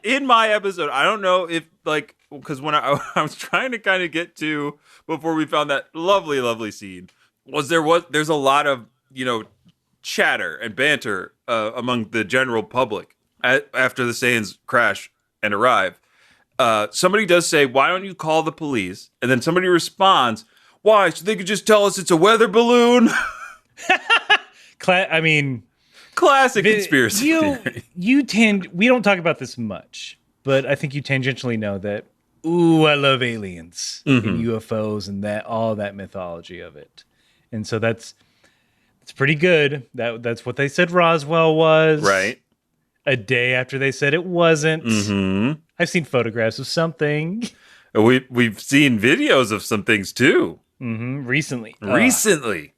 in my episode, I don't know if because when I was trying to kind of get to before we found that lovely scene there's a lot of chatter and banter among the general public after the Saiyans crash and arrive. somebody does say, why don't you call the police? And then somebody responds, why? So they could just tell us it's a weather balloon? I mean, classic conspiracy theory. We don't talk about this much, but I think you tangentially know that, I love aliens and UFOs and all that mythology of it. And so it's pretty good. That's what they said Roswell was. Right. A day after they said it wasn't. Mm-hmm. I've seen photographs of something. We've seen videos of some things too. Mm-hmm. Recently.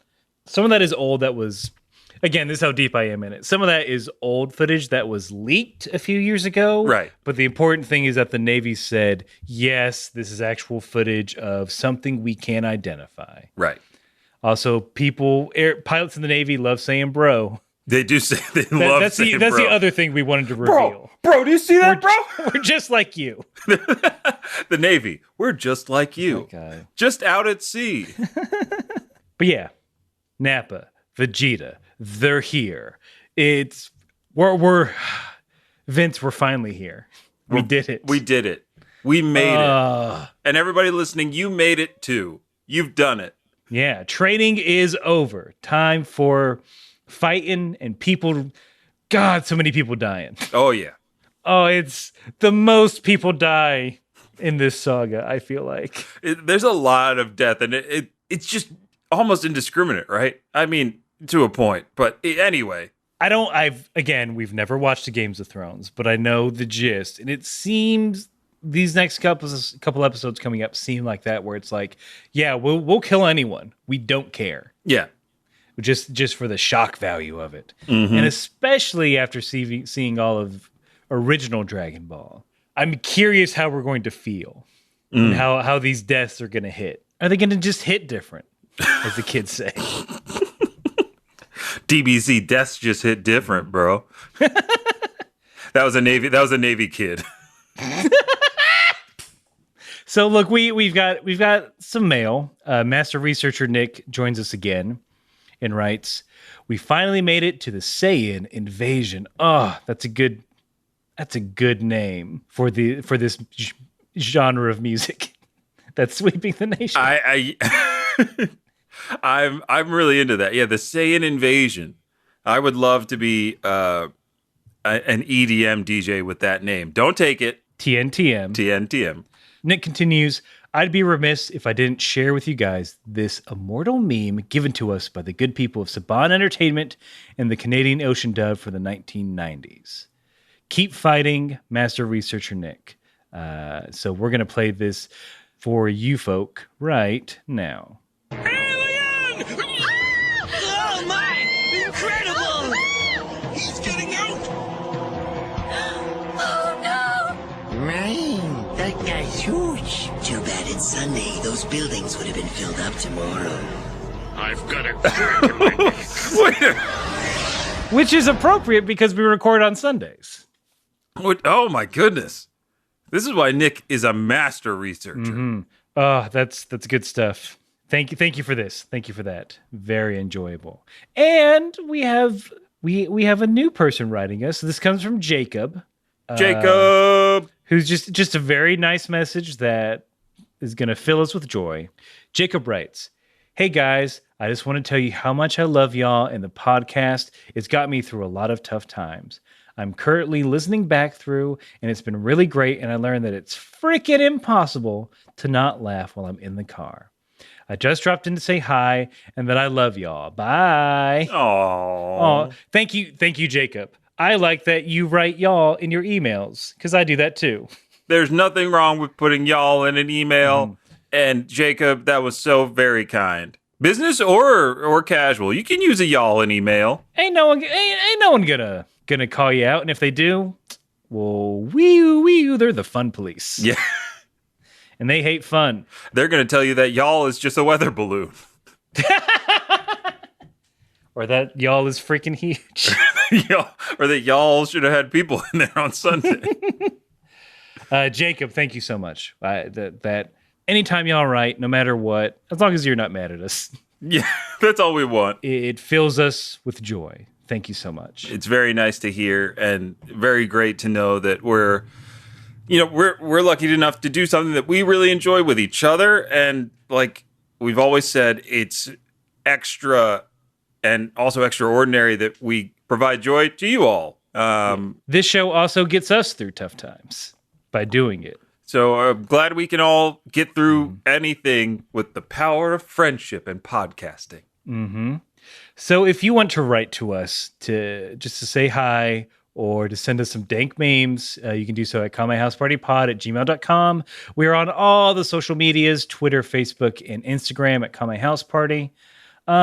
Some of that is old. That was, again, this is how deep I am in it. Some of that is old footage that was leaked a few years ago. Right. But the important thing is that the Navy said, yes, this is actual footage of something we can identify. Right. Also, pilots in the Navy love saying bro. They do say they love saying bro. That's the other thing we wanted to reveal. Bro, do you see that, bro? We're just like you. The Navy, we're just like you. Okay. Just out at sea. But yeah, Nappa, Vegeta, they're here. We're Vince, we're finally here. We did it. We did it. We made it. And everybody listening, you made it too. You've done it. Yeah, training is over. Time for fighting and people. God, so many people dying. Oh, yeah. Oh, it's the most people die in this saga, I feel like. There's a lot of death, and it's just almost indiscriminate, right? I mean, to a point. But anyway. We've never watched the Games of Thrones, but I know the gist. And it seems these next couple episodes coming up seem like that, where it's like, yeah, we'll kill anyone. We don't care. Yeah. Just for the shock value of it. Mm-hmm. And especially after seeing all of original Dragon Ball. I'm curious how we're going to feel and how these deaths are going to hit. Are they going to just hit different, as the kids say? DBZ, deaths just hit different, bro. That was a Navy kid. So look, we've got some mail. Master Researcher Nick joins us again and writes, "We finally made it to the Saiyan invasion. Oh, that's a good name for this genre of music that's sweeping the nation." I'm really into that. Yeah, the Saiyan invasion. I would love to be an EDM DJ with that name. Don't take it. TNTM. Nick continues, "I'd be remiss if I didn't share with you guys this immortal meme given to us by the good people of Saban Entertainment and the Canadian Ocean Dub for the 1990s. Keep fighting, Master Researcher Nick." So we're going to play this for you folk right now. Alien! Oh my! Incredible! He's getting out! Oh no! Man, that guy's huge. Too bad it's Sunday. Those buildings would have been filled up tomorrow. I've got a crack in my neck. Which is appropriate because we record on Sundays. Oh my goodness. This is why Nick is a master researcher. Mm-hmm. Oh, that's good stuff. Thank you for this. Thank you for that. Very enjoyable. And we have a new person writing us. This comes from Jacob. Who's just a very nice message that is going to fill us with joy. Jacob writes, "Hey guys, I just want to tell you how much I love y'all and the podcast. It's got me through a lot of tough times. I'm currently listening back through, and it's been really great, and I learned that it's freaking impossible to not laugh while I'm in the car. I just dropped in to say hi, and that I love y'all. Bye." Aww. Thank you, Jacob. I like that you write y'all in your emails, because I do that too. There's nothing wrong with putting y'all in an email, and Jacob, that was so very kind. Business or casual, you can use a y'all in email. Ain't no one gonna call you out, and if they do, well, wee-oo, they're the fun police. Yeah. And they hate fun. They're gonna tell you that y'all is just a weather balloon. Or that y'all is freaking huge. Or that y'all should have had people in there on Sunday. Jacob, thank you so much. That anytime y'all write, no matter what, as long as you're not mad at us. Yeah, that's all we want. It fills us with joy. Thank you so much. It's very nice to hear and very great to know that we're we're lucky enough to do something that we really enjoy with each other, and like we've always said, it's extra and also extraordinary that we provide joy to you all. This show also gets us through tough times by doing it. So I'm glad we can all get through anything with the power of friendship and podcasting. Mm-hmm. So if you want to write to us to say hi or to send us some dank memes, you can do so at kamehousepartypod@gmail.com. We're on all the social medias, Twitter, Facebook, and Instagram at Kame House Party. We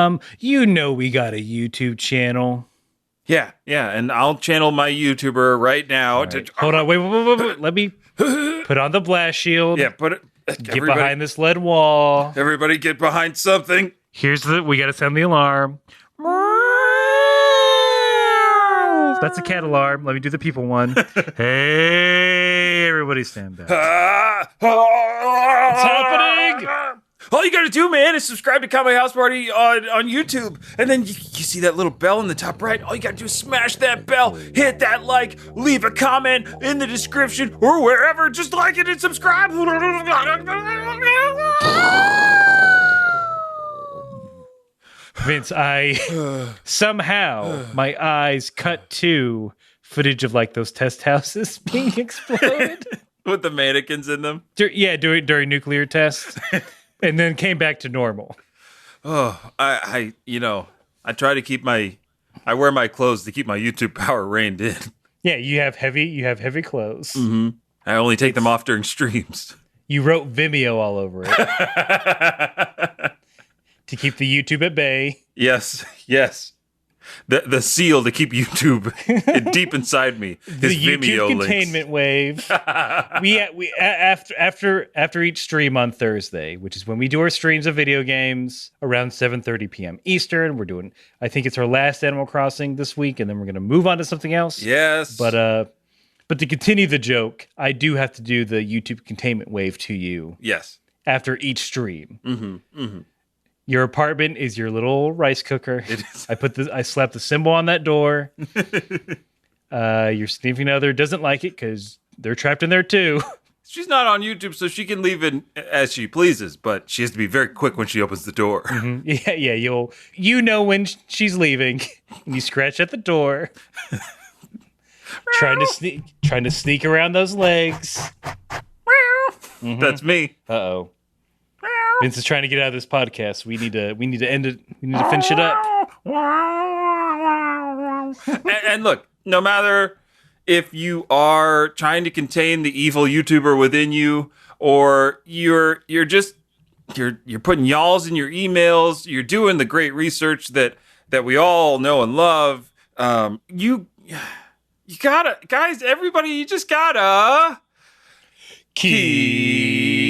got a YouTube channel. Yeah, and I'll channel my YouTuber right now. Right. Hold on, wait. Let me put on the blast shield. Yeah, get behind this lead wall. Everybody get behind something. We got to sound the alarm. That's a cat alarm. Let me do the people one. Hey, everybody stand back. What's happening? All you got to do, man, is subscribe to Kame House Party on YouTube. And then you see that little bell in the top right. All you got to do is smash that bell, hit that like, leave a comment in the description or wherever. Just like it and subscribe. Vince, somehow my eyes cut to footage of like those test houses being exploded. With the mannequins in them? During nuclear tests. And then came back to normal. Oh, I try to I wear my clothes to keep my YouTube power reined in. Yeah, you have heavy clothes. Mm-hmm. I only take them off during streams. You wrote Vimeo all over it. To keep the YouTube at bay. Yes. The seal to keep YouTube deep inside me. The YouTube containment wave. we after each stream on Thursday, which is when we do our streams of video games around 7:30 p.m. Eastern. We're doing, I think it's our last Animal Crossing this week, and then we're gonna move on to something else. Yes. But to continue the joke, I do have to do the YouTube containment wave to you. Yes. After each stream. Mm-hmm. Mm-hmm. Your apartment is your little rice cooker. It is. I slapped the symbol on that door. Your significant other doesn't like it because they're trapped in there too. She's not on YouTube, so she can leave it as she pleases, but she has to be very quick when she opens the door. Mm-hmm. Yeah. You know when she's leaving, and you scratch at the door, trying to sneak around those legs. Mm-hmm. That's me. Uh-oh. Vince is trying to get out of this podcast. We need to end it. We need to finish it up. And look, no matter if you are trying to contain the evil YouTuber within you, or you're putting y'alls in your emails, you're doing the great research that we all know and love. You gotta, guys, everybody, you just gotta keep